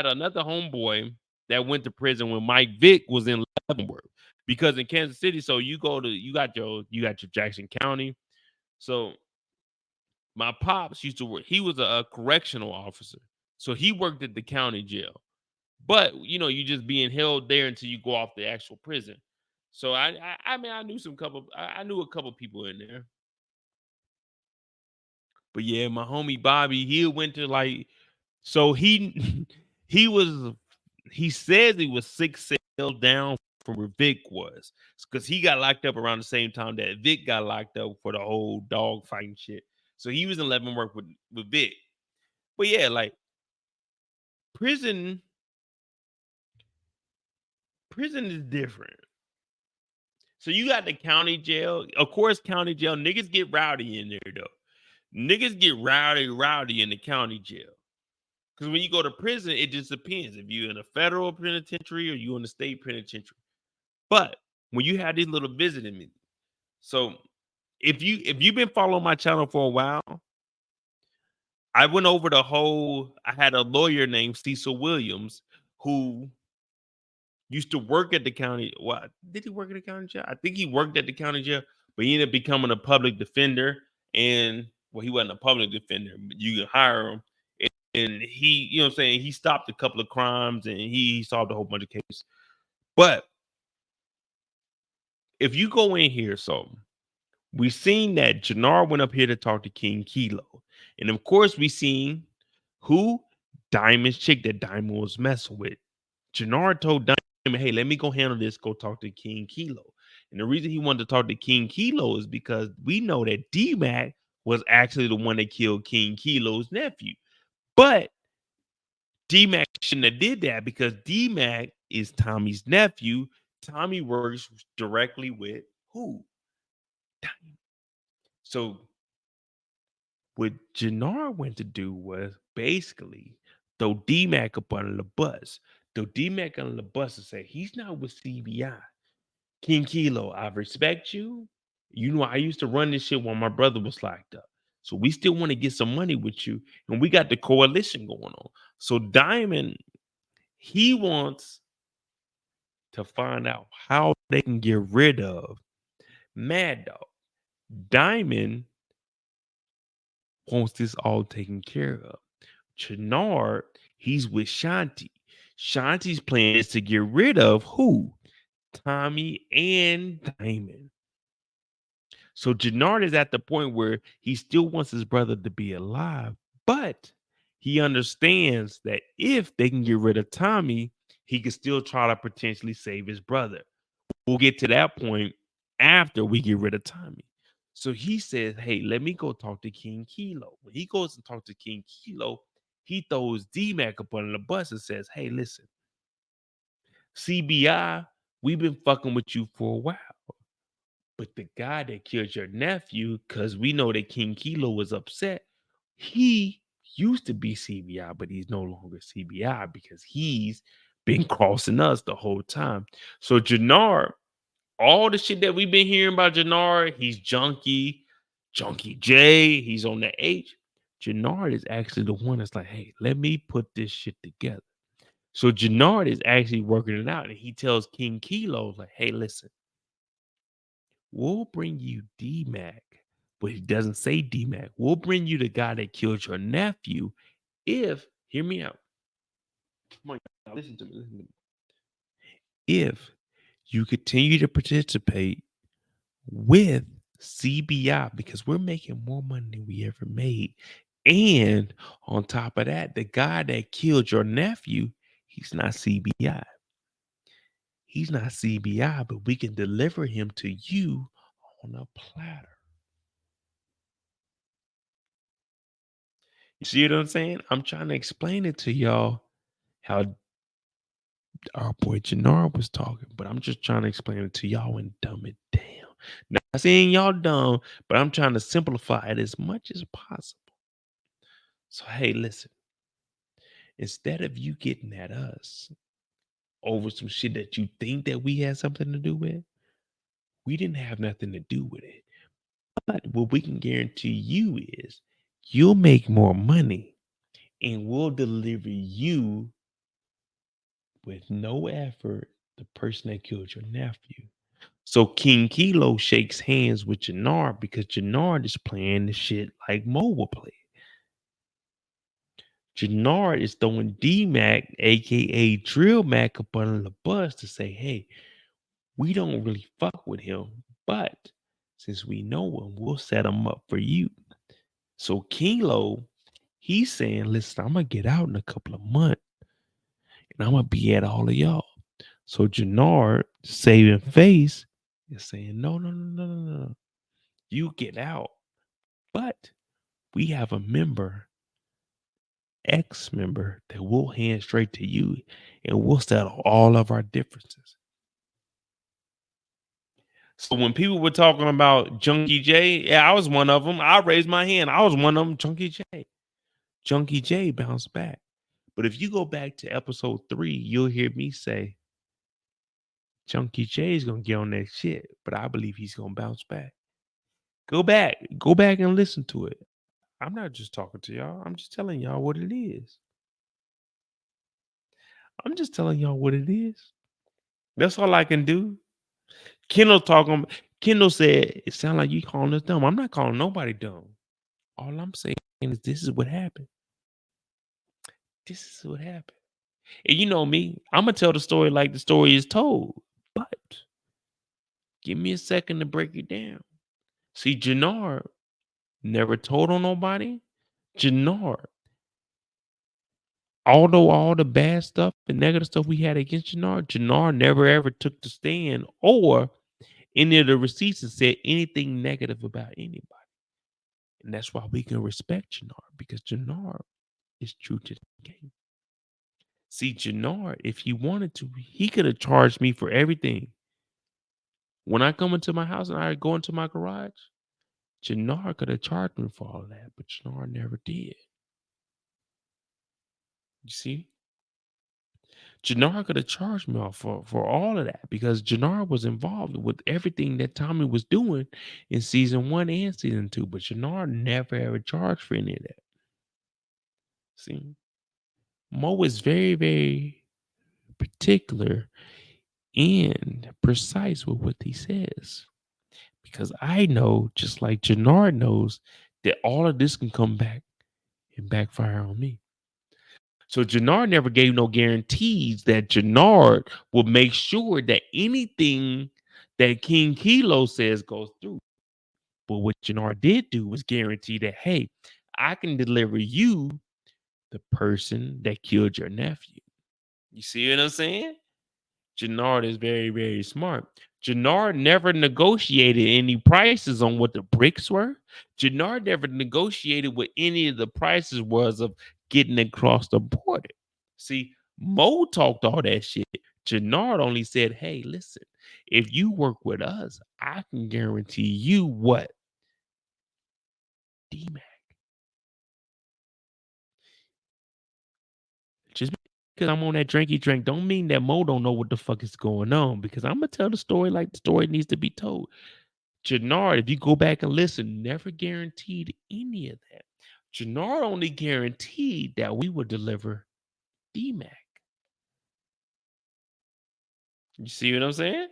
another homeboy that went to prison when Mike Vick was in Leavenworth because in Kansas City, so you got your Jackson County. So my pops used to work. He was a correctional officer, so he worked at the county jail. But you know, you just being held there until you go off the actual prison. So I mean, I knew I knew a couple people in there. But yeah, my homie Bobby, he went to like, so he he was he says he was 6 cells down from where Vic was, because he got locked up around the same time that Vic got locked up for the whole dog fighting shit. So he was in Leavenworth with Vic. But yeah, like prison, prison is different. So you got the county jail. Of course, county jail. Niggas get rowdy in there, though. Niggas get rowdy in the county jail. Because when you go to prison, it just depends if you're in a federal penitentiary or you in the state penitentiary. But when you have these little visiting meetings, so if you've been following my channel for a while, I went over the whole. I had a lawyer named Cecil Williams who used to work at the county. What did he work at the county jail? I think he worked at the county jail, but he ended up becoming a public defender. And well, he wasn't a public defender, but you can hire him. And he, you know what I'm saying, he stopped a couple of crimes and he solved a whole bunch of cases. But if you go in here, so we seen that Jenard went up here to talk to King Kilo. And of course, we seen who? Diamond's chick that Diamond was messing with. Jenard told Diamond, hey, let me go handle this, go talk to King Kilo. And the reason he wanted to talk to King Kilo is because we know that D-Mac was actually the one that killed King Kilo's nephew. But D-Mac shouldn't have did that because D-Mac is Tommy's nephew. Tommy works directly with who? Diamond. So what Jenard went to do was basically throw D-Mac up under the bus. Throw D-Mac under the bus and say, he's not with CBI. King Kilo, I respect you. You know, I used to run this shit while my brother was locked up. So we still want to get some money with you. And we got the coalition going on. So Diamond, he wants to find out how they can get rid of Mad Dog. Diamond wants this all taken care of. Jenard, he's with Shanti. Shanti's plan is to get rid of who? Tommy and Diamond. So Jenard is at the point where he still wants his brother to be alive, but he understands that if they can get rid of Tommy, he can still try to potentially save his brother. We'll get to that point after we get rid of Tommy. So he says, hey, let me go talk to King Kilo. When he goes and talks to King Kilo, he throws D-Mac up under the bus and says, hey, listen, CBI, we've been fucking with you for a while. But the guy that killed your nephew, because we know that King Kilo was upset, he used to be CBI, but he's no longer CBI because he's been crossing us the whole time. So Jenard, all the shit that we've been hearing about Jenard, he's Junkie J, he's on the H. Jenard is actually the one that's like, hey, let me put this shit together. So Jenard is actually working it out. And he tells King Kilo, like, hey, listen, we'll bring you D-Mac. But he doesn't say D-Mac. We'll bring you the guy that killed your nephew if, hear me out. Come on, y'all, listen to me. If you continue to participate with CBI, because we're making more money than we ever made. And on top of that, the guy that killed your nephew, he's not CBI. He's not CBI, but we can deliver him to you on a platter. You see what I'm saying? I'm trying to explain it to y'all how our boy Jenard was talking, but I'm just trying to explain it to y'all and dumb it down. Not saying y'all dumb, but I'm trying to simplify it as much as possible. So, hey, listen, instead of you getting at us over some shit that you think that we had something to do with, we didn't have nothing to do with it. But what we can guarantee you is you'll make more money and we'll deliver you with no effort the person that killed your nephew. So King Kilo shakes hands with Jenard because Jenard is playing the shit like Mo will play. Jenard is throwing D-Mac, aka Drill Mac, up under the bus to say, hey, we don't really fuck with him, but since we know him, we'll set him up for you. So Kilo, he's saying, listen, I'm gonna get out in a couple of months and I'm gonna be at all of y'all. So Jenard, saving face, is saying, no. You get out. But we have a member, ex-member, that will hand straight to you and we'll settle all of our differences. So when people were talking about Junkie J, yeah, I was one of them. I raised my hand. I was one of them. Junkie J. Junkie J bounced back. But if you go back to episode 3, you'll hear me say, Junkie J is going to get on that shit, but I believe he's going to bounce back. Go back and listen to it. I'm not just talking to y'all. I'm just telling y'all what it is. I'm just telling y'all what it is. That's all I can do. Kendall said, it sounds like you calling us dumb. I'm not calling nobody dumb. All I'm saying is this is what happened. This is what happened. And you know me, I'm going to tell the story like the story is told. But give me a second to break it down. See, Jenard never told on nobody. Jenard, although all the bad stuff and negative stuff we had against Jenard never ever took the stand or any of the receipts and said anything negative about anybody. And that's why we can respect Jenard, because Jenard is true to the game. See, Jenard, if he wanted to, he could have charged me for everything. When I come into my house and I go into my garage, Jenard could have charged me for all that, but Jenard never did. You see? Jenard could have charged me off for all of that because Jenard was involved with everything that Tommy was doing in season 1 and season 2, but Jenard never ever charged for any of that. See? Mo is very, very particular and precise with what he says. Because I know, just like Jenard knows, that all of this can come back and backfire on me. So Jenard never gave no guarantees that Jenard will make sure that anything that King Kilo says goes through. But what Jenard did do was guarantee that, hey, I can deliver you the person that killed your nephew. You see what I'm saying? Jenard is very, very smart. Jenard never negotiated any prices on what the bricks were. Jenard never negotiated what any of the prices was of getting across the border. See, Mo talked all that shit. Jenard only said, hey, listen, if you work with us, I can guarantee you what? D-Mac. Just because I'm on that drinky drink don't mean that Mo don't know what the fuck is going on, because I'm going to tell the story like the story needs to be told. Jenard, if you go back and listen, never guaranteed any of that. Jenard only guaranteed that we would deliver D-Mac. You see what I'm saying?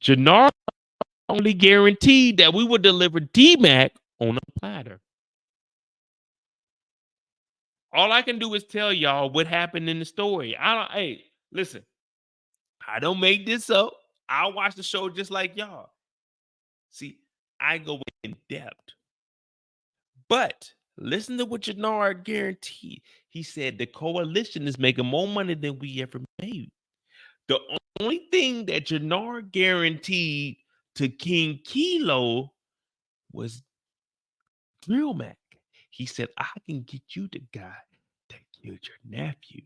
Jenard only guaranteed that we would deliver D-Mac on a platter. All I can do is tell y'all what happened in the story. Hey, listen, I don't make this up. I watch the show just like y'all. See, I go in depth. But listen to what Jenard guaranteed. He said the coalition is making more money than we ever made. The only thing that Jenard guaranteed to King Kilo was Drill Mac. He said, I can get you the guy that killed your nephew.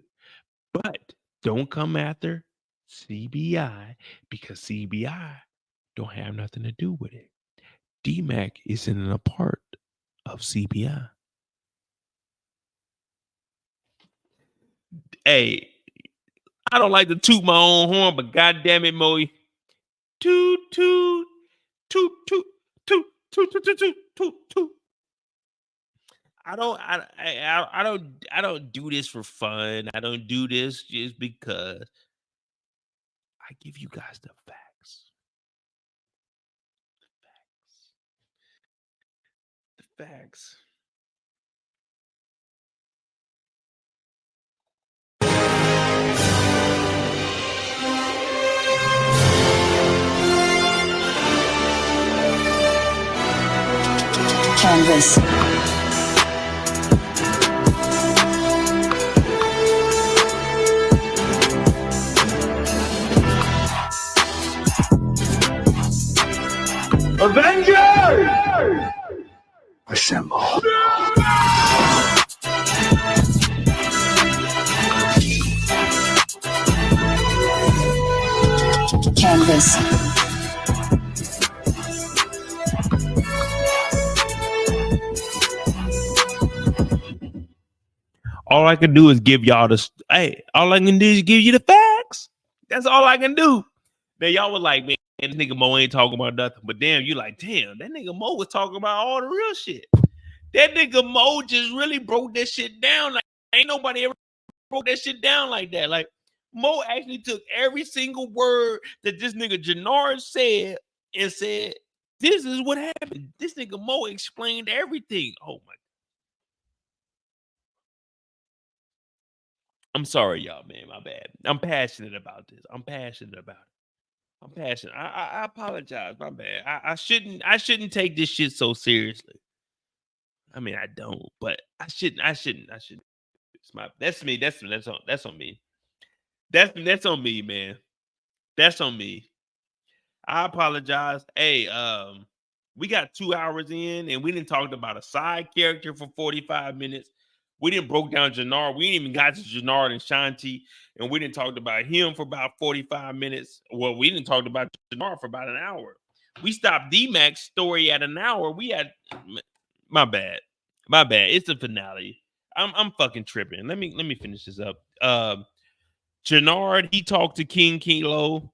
But don't come after CBI, because CBI don't have nothing to do with it. D-Mac isn't a part of CBI. Hey, I don't like to toot my own horn, but goddamn it, Moe. Toot, toot, toot, toot, toot, toot, toot, toot, toot, toot. I don't do this for fun. I don't do this just because I give you guys the facts. The facts. Canvas. Avengers! Assemble. this. All I can do is give y'all the all I can do is give you the facts. That's all I can do. Then y'all was like, man, this nigga Mo ain't talking about nothing. But damn, you like, damn, that nigga Mo was talking about all the real shit. That nigga Mo just really broke that shit down. Like, ain't nobody ever broke that shit down like that. Like, Mo actually took every single word that this nigga Jenard said and said, this is what happened. This nigga Mo explained everything. Oh my. I'm sorry, y'all, man. My bad. I'm passionate about this. I'm passionate about it. I'm passionate. I apologize. My bad. I shouldn't take this shit so seriously. I mean, I don't, but I shouldn't. It's that's me. That's on me. That's on me, man. That's on me. I apologize. Hey, we got 2 hours in and we didn't talk about a side character for 45 minutes. We didn't broke down Jenard. We didn't even got to Jenard and Shanti, and we didn't talk about him for about 45 minutes. Well, we didn't talk about Jenard for about an hour. We stopped D-Mac's story at an hour. We had my bad. It's the finale. I'm fucking tripping. Let me finish this up. Jenard, he talked to King Kilo.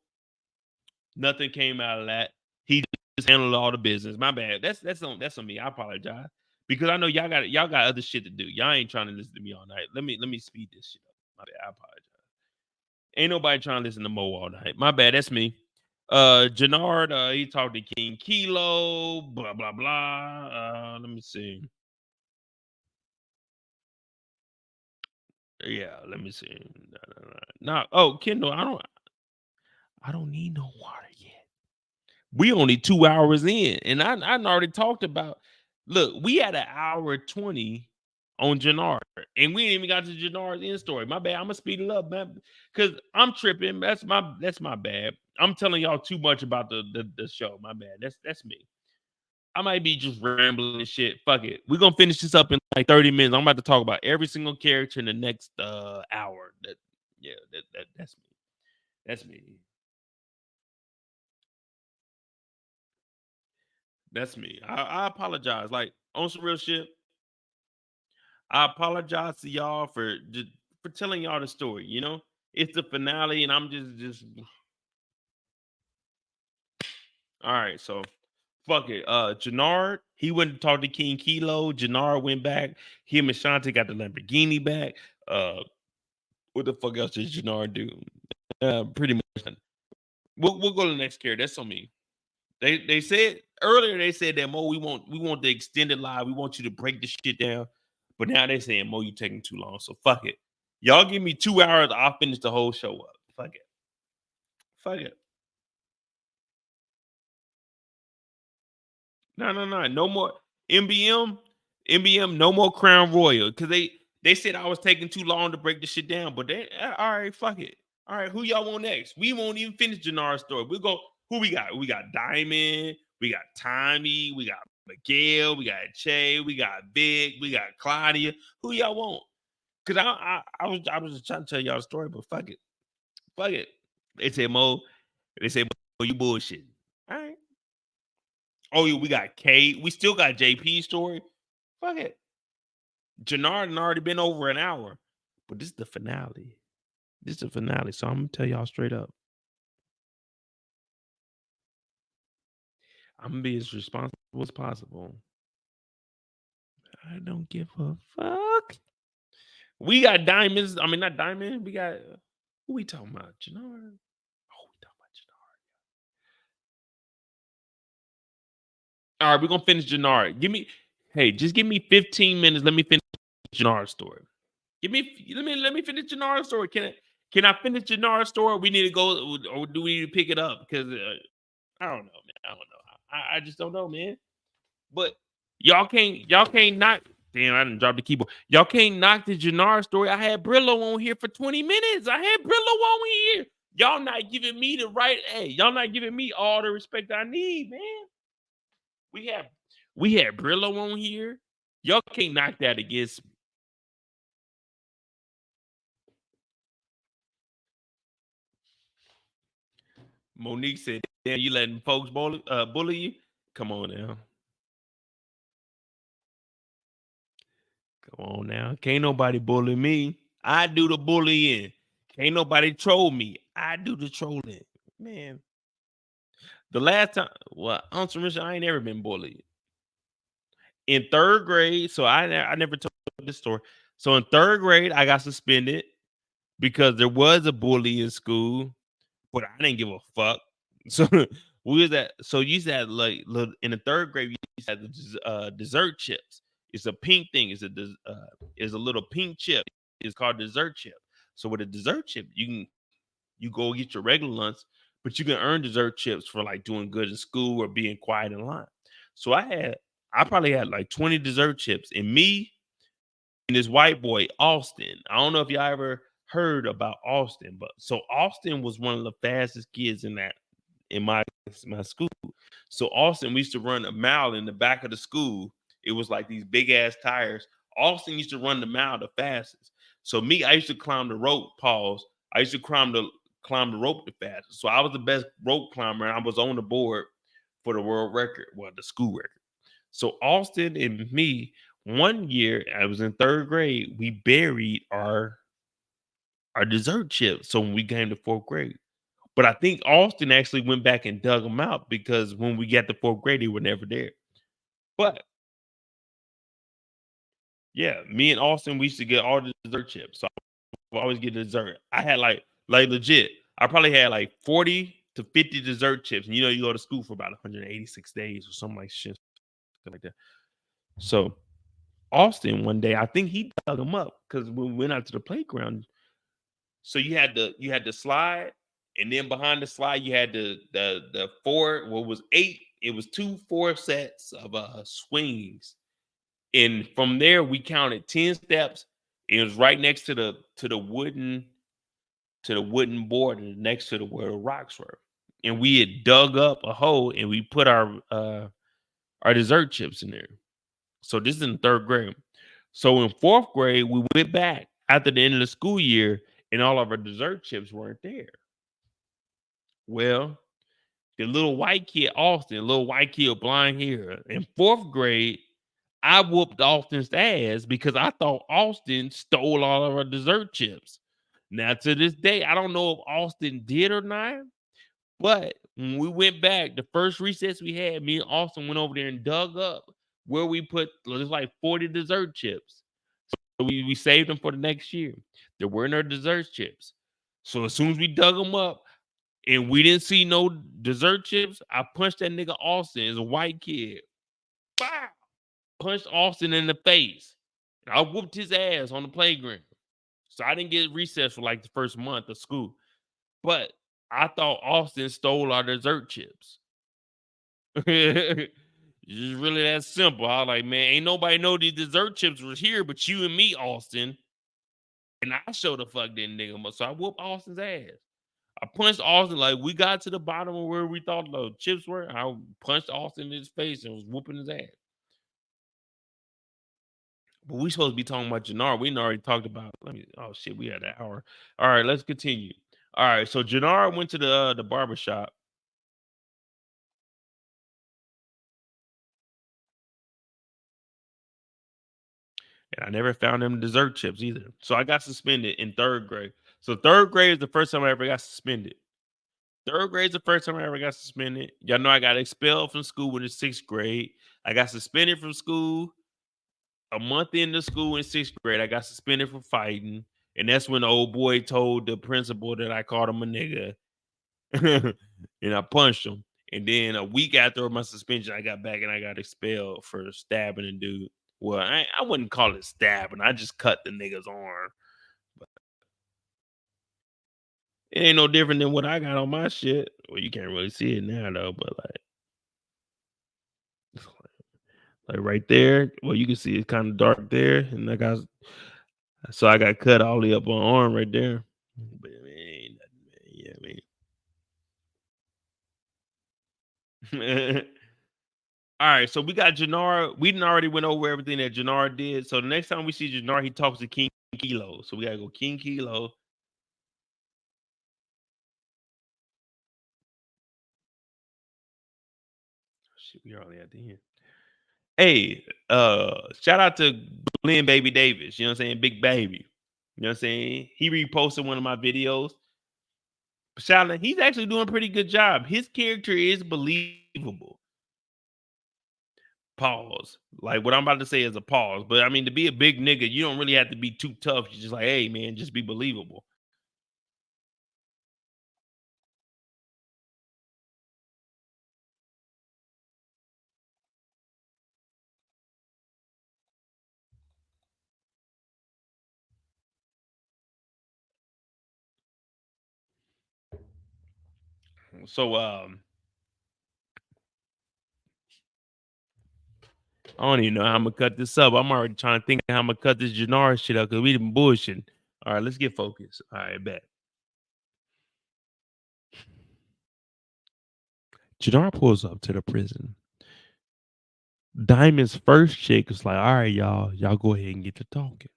Nothing came out of that. He just handled all the business. My bad. That's on me. I apologize. Because I know y'all got other shit to do. Y'all ain't trying to listen to me all night. Let me speed this shit up. My bad. I apologize. Ain't nobody trying to listen to Mo all night. My bad. That's me. Jenard, he talked to King Kilo, blah blah blah. Let me see. Yeah, let me see. No. Oh, Kendall, I don't need no water yet. We only 2 hours in, and I already talked about. Look, we had an hour 20 on Jenard, and we ain't even got to Jenard's end story. My bad. I'm gonna speed it up, man, because I'm tripping. That's my bad. I'm telling y'all too much about the show. My bad. That's me. I might be just rambling and shit. Fuck it. We're gonna finish this up in like 30 minutes. I'm about to talk about every single character in the next hour. That's me. That's me. That's me. I apologize. Like on some real shit. I apologize to y'all for telling y'all the story. You know, it's the finale, and I'm just. All right, so fuck it. Jenard, he went and talked to King Kilo. Jenard went back. Him and Shanti got the Lamborghini back. What the fuck else did Jenard do? Pretty much. We'll go to the next character. That's on me. They said earlier. They said that Mo, we want the extended live. We want you to break the shit down. But now they saying Mo, you taking too long. So fuck it. Y'all give me 2 hours. I'll finish the whole show up. Fuck it. Fuck it. No. No more MBM. No more Crown Royal. Because they said I was taking too long to break the shit down. But they all right, fuck it. All right, who y'all want next? We won't even finish Jenard's story. We'll go. Who we got? We got Diamond. We got Tommy. We got McDowell. We got Che. We got Vic. We got Claudia. Who y'all want? Because I was just trying to tell y'all the story, but fuck it. Fuck it. They said Mo. They said Mo, you bullshit. All right. Oh, yeah, we got K. We still got JP's story. Fuck it. Jenard had already been over an hour. But this is the finale. So I'm gonna tell y'all straight up. I'm gonna be as responsible as possible. I don't give a fuck. We got diamonds. I mean, not diamond. We got who we talking about? Jenard. Oh, we talking about Jenard. All right, we're gonna finish Jenard. Just give me 15 minutes. Let me finish Jenard's story. Let me finish Jenard's story. Can I finish Jenard's story? We need to go, or do we need to pick it up? Because I don't know, man. I don't know. I just don't know, man. But y'all can't knock. Damn, I didn't drop the keyboard. Y'all can't knock the Jenard story. I had Brillo on here for 20 minutes. I had Brillo on here. Y'all not giving me the right. Hey, y'all not giving me all the respect I need, man. We had Brillo on here. Y'all can't knock that against me. Monique said, "Damn, you letting folks bully you? Come on now. Come on now. Can't nobody bully me. I do the bullying. Can't nobody troll me. I do the trolling. Man, the last time, well, on some reason, I ain't ever been bullied. In third grade, so I never told this story. So in third grade, I got suspended because there was a bully in school, but I didn't give a fuck. So we was at so you used to have like in the third grade, you used to have the dessert chips. It's a pink thing. It's a little pink chip. It's called dessert chip. So with a dessert chip, you go get your regular lunch, but you can earn dessert chips for like doing good in school or being quiet in line. So I probably had like 20 dessert chips, and me and this white boy, Austin. I don't know if y'all ever heard about Austin, but so Austin was one of the fastest kids in my school. So Austin, we used to run a mile in the back of the school. It was like these big ass tires. Austin used to run the mile the fastest. So me, I used to climb the rope. Pause. I used to climb the rope the fastest. So I was the best rope climber. And I was on the board for the world record, well, the school record. So Austin and me, one year, I was in third grade, we buried our dessert chips. So when we came to fourth grade. But I think Austin actually went back and dug them out because when we got to fourth grade, they were never there. But yeah, me and Austin, we used to get all the dessert chips. So I always get dessert. I had like legit, I probably had like 40 to 50 dessert chips. And you go to school for about 186 days or something like that. So Austin one day, I think he dug them up because when we went out to the playground, so you had the slide, and then behind the slide you had the four. What was 8? It was 4 sets of swings, and from there we counted 10 steps. It was right next to the wooden board and next to where the rocks were, and we had dug up a hole and we put our dessert chips in there. So this is in third grade. So in fourth grade, we went back after the end of the school year, and all of our dessert chips weren't there. Well, the little white kid, Austin, little white kid with blind hair, in fourth grade, I whooped Austin's ass because I thought Austin stole all of our dessert chips. Now, to this day, I don't know if Austin did or not, but when we went back, the first recess we had, me and Austin went over there and dug up where we put there's like 40 dessert chips. So we saved them for the next year. There were no dessert chips. So as soon as we dug them up and we didn't see no dessert chips, I punched that nigga Austin as a white kid. Bow! Punched Austin in the face. And I whooped his ass on the playground. So I didn't get recess for like the first month of school. But I thought Austin stole our dessert chips. It's just really that simple. I was like, man, ain't nobody know these dessert chips was here but you and me, Austin. And I sure the fuck didn't nigga him up. So I whooped Austin's ass. I punched Austin like we got to the bottom of where we thought the chips were. I punched Austin in his face and was whooping his ass. But we supposed to be talking about Jenard. We already talked about. Oh shit, we had an hour. All right, let's continue. All right, so Jenard went to the barber shop. And I never found them dessert chips either. So I got suspended in third grade. So third grade is the first time I ever got suspended. Third grade is the first time I ever got suspended. Y'all know I got expelled from school in the sixth grade. I got suspended from school a month into school in sixth grade. I got suspended for fighting. And that's when the old boy told the principal that I called him a nigga. And I punched him. And then a week after my suspension, I got back and I got expelled for stabbing a dude. Well, I wouldn't call it stabbing. I just cut the nigga's arm. But it ain't no different than what I got on my shit. Well, you can't really see it now though, but like right there. Well, you can see it's kind of dark there, and so I got cut all the way up on arm right there. But I mean, ain't nothing, man. Yeah, man. All right, so we got Jenard. We didn't already went over everything that Jenard did. So the next time we see Jenard, he talks to King Kilo. So we gotta go King Kilo. shit, we already at the end. Hey, shout out to Flynn Baby Davis. You know what I'm saying? Big baby. You know what I'm saying? He reposted one of my videos. Shout out, he's actually doing a pretty good job. His character is believable. Pause. Like what I'm about to say is a pause. But I mean, to be a big nigga, you don't really have to be too tough. You're just like, hey man, just be believable. So I don't even know how I'm gonna cut this up. I'm already trying to think of how I'm gonna cut this Jenard shit up because we been bullshitting. All right, let's get focused. All right, bet. Jenard pulls up to the prison. Diamond's first chick is like, all right, y'all go ahead and get to talking.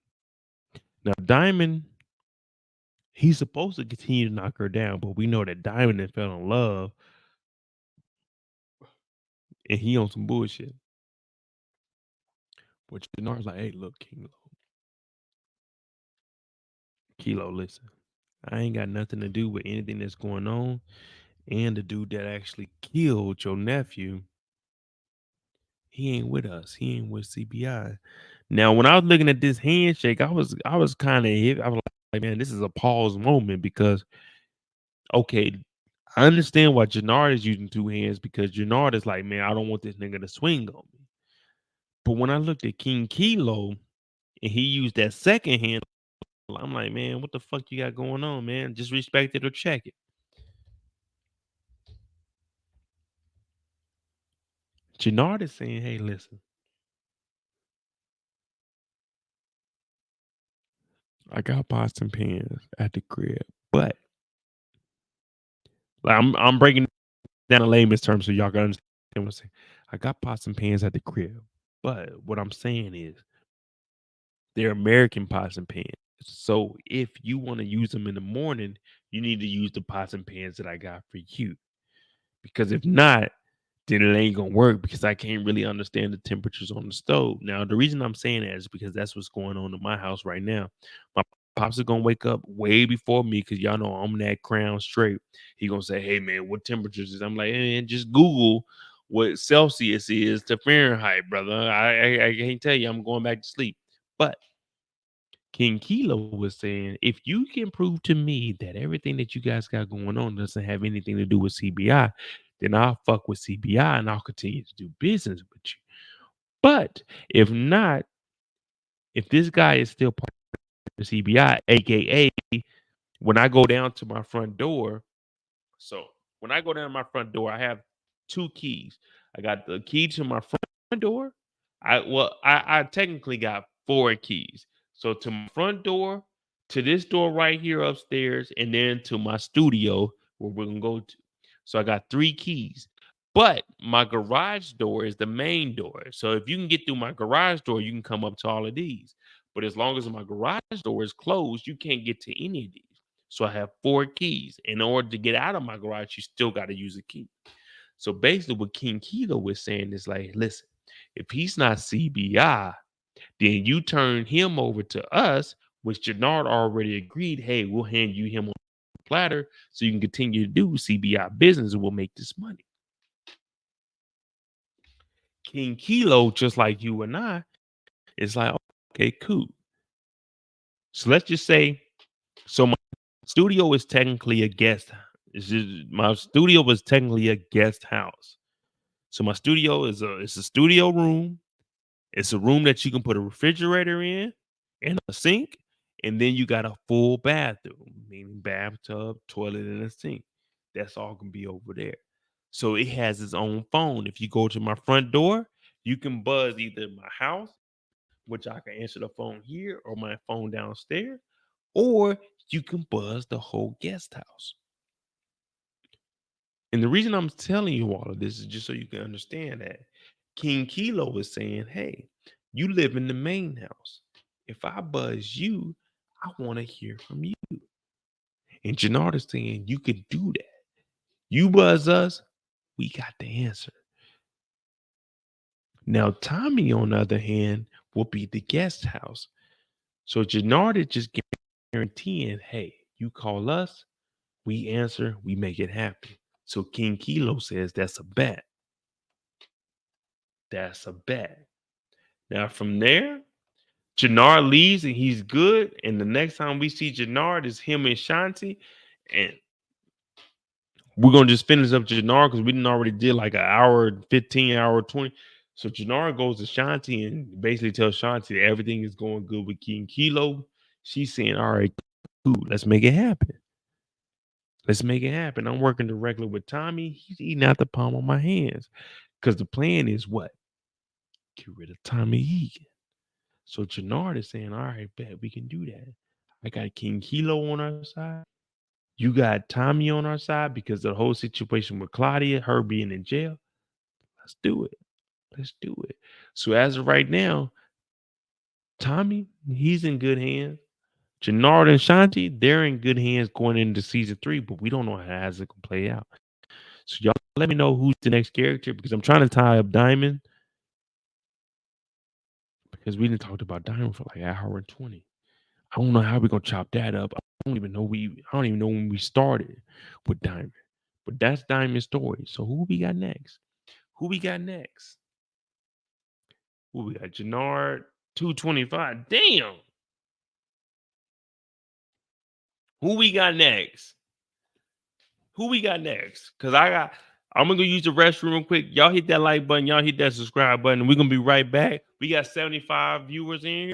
Now, Diamond, he's supposed to continue to knock her down, but we know that Diamond has fell in love and he on some bullshit. But Jenard's like, hey, look, Kilo, listen. I ain't got nothing to do with anything that's going on. And the dude that actually killed your nephew, he ain't with us. He ain't with CBI. Now, when I was looking at this handshake, I was kind of hit. I was like, man, this is a pause moment because, okay, I understand why Jenard is using two hands because Jenard is like, man, I don't want this nigga to swing on me. But when I looked at King Kilo and he used that second hand, I'm like, man, what the fuck you got going on, man? Just respect it or check it. Jenard is saying, hey, listen, I got pots and pans at the crib, but like, I'm breaking down in layman's terms so y'all can understand what I'm saying. I got pots and pans at the crib, but what I'm saying is they're American pots and pans. So if you want to use them in the morning, you need to use the pots and pans that I got for you. Because if not, then it ain't gonna work because I can't really understand the temperatures on the stove. Now, the reason I'm saying that is because that's what's going on in my house right now. My pops are gonna wake up way before me because y'all know I'm that crown straight. He gonna say, "Hey man, what temperatures is?" I'm like, "Hey, man, just Google what Celsius is to Fahrenheit, brother. I can't tell you. I'm going back to sleep." But King Kilo was saying, if you can prove to me that everything that you guys got going on doesn't have anything to do with CBI, then I'll fuck with CBI and I'll continue to do business with you. But if not, if this guy is still part of the CBI, aka when I go down to my front door, so when I go down to my front door, I have two keys. I got the key to my front door. I technically got four keys. So to my front door, to this door right here upstairs, and then to my studio where we're gonna go to. So I got three keys. But my garage door is the main door. So if you can get through my garage door, you can come up to all of these. But as long as my garage door is closed, you can't get to any of these. So I have four keys. In order to get out of my garage, you still got to use a key. So basically, what King Kilo was saying is like, listen, if he's not CBI, then you turn him over to us, which Jenard already agreed. Hey, we'll hand you him on the platter so you can continue to do CBI business and we'll make this money. King Kilo, just like you and I, is like, okay, cool. So let's just say, so my studio is technically a guest. My studio was technically a guest house. So my studio is it's a studio room. It's a room that you can put a refrigerator in and a sink, and then you got a full bathroom, meaning bathtub, toilet, and a sink. That's all can be over there. So it has its own phone. If you go to my front door, you can buzz either my house, which I can answer the phone here, or my phone downstairs, or you can buzz the whole guest house. And the reason I'm telling you all of this is just so you can understand that King Kilo is saying, hey, you live in the main house. If I buzz you, I want to hear from you. And Jenard is saying, you could do that. You buzz us, we got the answer. Now, Tommy, on the other hand, will be the guest house. So Jenard is just guaranteeing, hey, you call us, we answer, we make it happen. So King Kilo says that's a bet. That's a bet. Now from there, Jenard leaves and he's good. And the next time we see Jenard is him and Shanti. And we're gonna just finish up Jenard because we didn't already did like an hour 15, hour 20. So Jenard goes to Shanti and basically tells Shanti that everything is going good with King Kilo. She's saying, all right, cool, let's make it happen. Let's make it happen. I'm working directly with Tommy. He's eating out the palm of my hands. Because the plan is what? Get rid of Tommy Egan. So Jenard is saying, all right, bet we can do that. I got King Kilo on our side. You got Tommy on our side because of the whole situation with Claudia, her being in jail. Let's do it. Let's do it. So as of right now, Tommy, he's in good hands. Jenard and Shanti, they're in good hands going into season 3, but we don't know how it's going to play out. So y'all let me know who's the next character because I'm trying to tie up Diamond because we didn't talk about Diamond for like an hour and 20. I don't know how we're gonna chop that up. I don't even know when we started with Diamond. But that's Diamond's story. So who we got next? Who we got next? Who we got? Jenard 225. Damn. Who we got next? Who we got next? Because I'm gonna use the restroom real quick. Y'all hit that like button, y'all hit that subscribe button. We're gonna be right back. We got 75 viewers in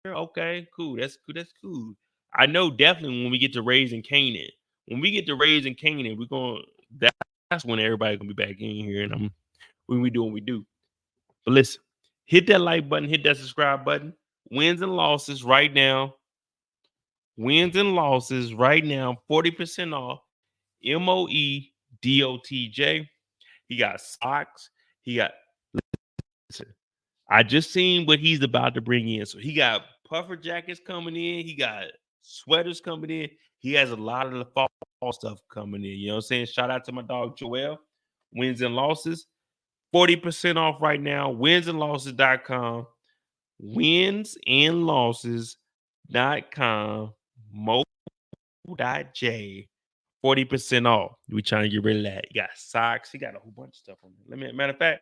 here. Okay, cool. That's cool. That's cool. I know definitely when we get to Raising Canaan. When we get to Raising Canaan, we're gonna that's when everybody gonna be back in here and when we do what we do. But listen, hit that like button, hit that subscribe button. Wins and losses right now. Wins and losses right now, 40% off. MOEDOTJ. He got socks. He got. Listen, I just seen what he's about to bring in. So he got puffer jackets coming in. He got sweaters coming in. He has a lot of the fall stuff coming in. You know what I'm saying? Shout out to my dog Joel. Wins and losses. 40% off right now. Winsandlosses.com. Winsandlosses.com. Mo.j. 40% off. We trying to get rid of that. You got socks. He got a whole bunch of stuff on there. Matter of fact,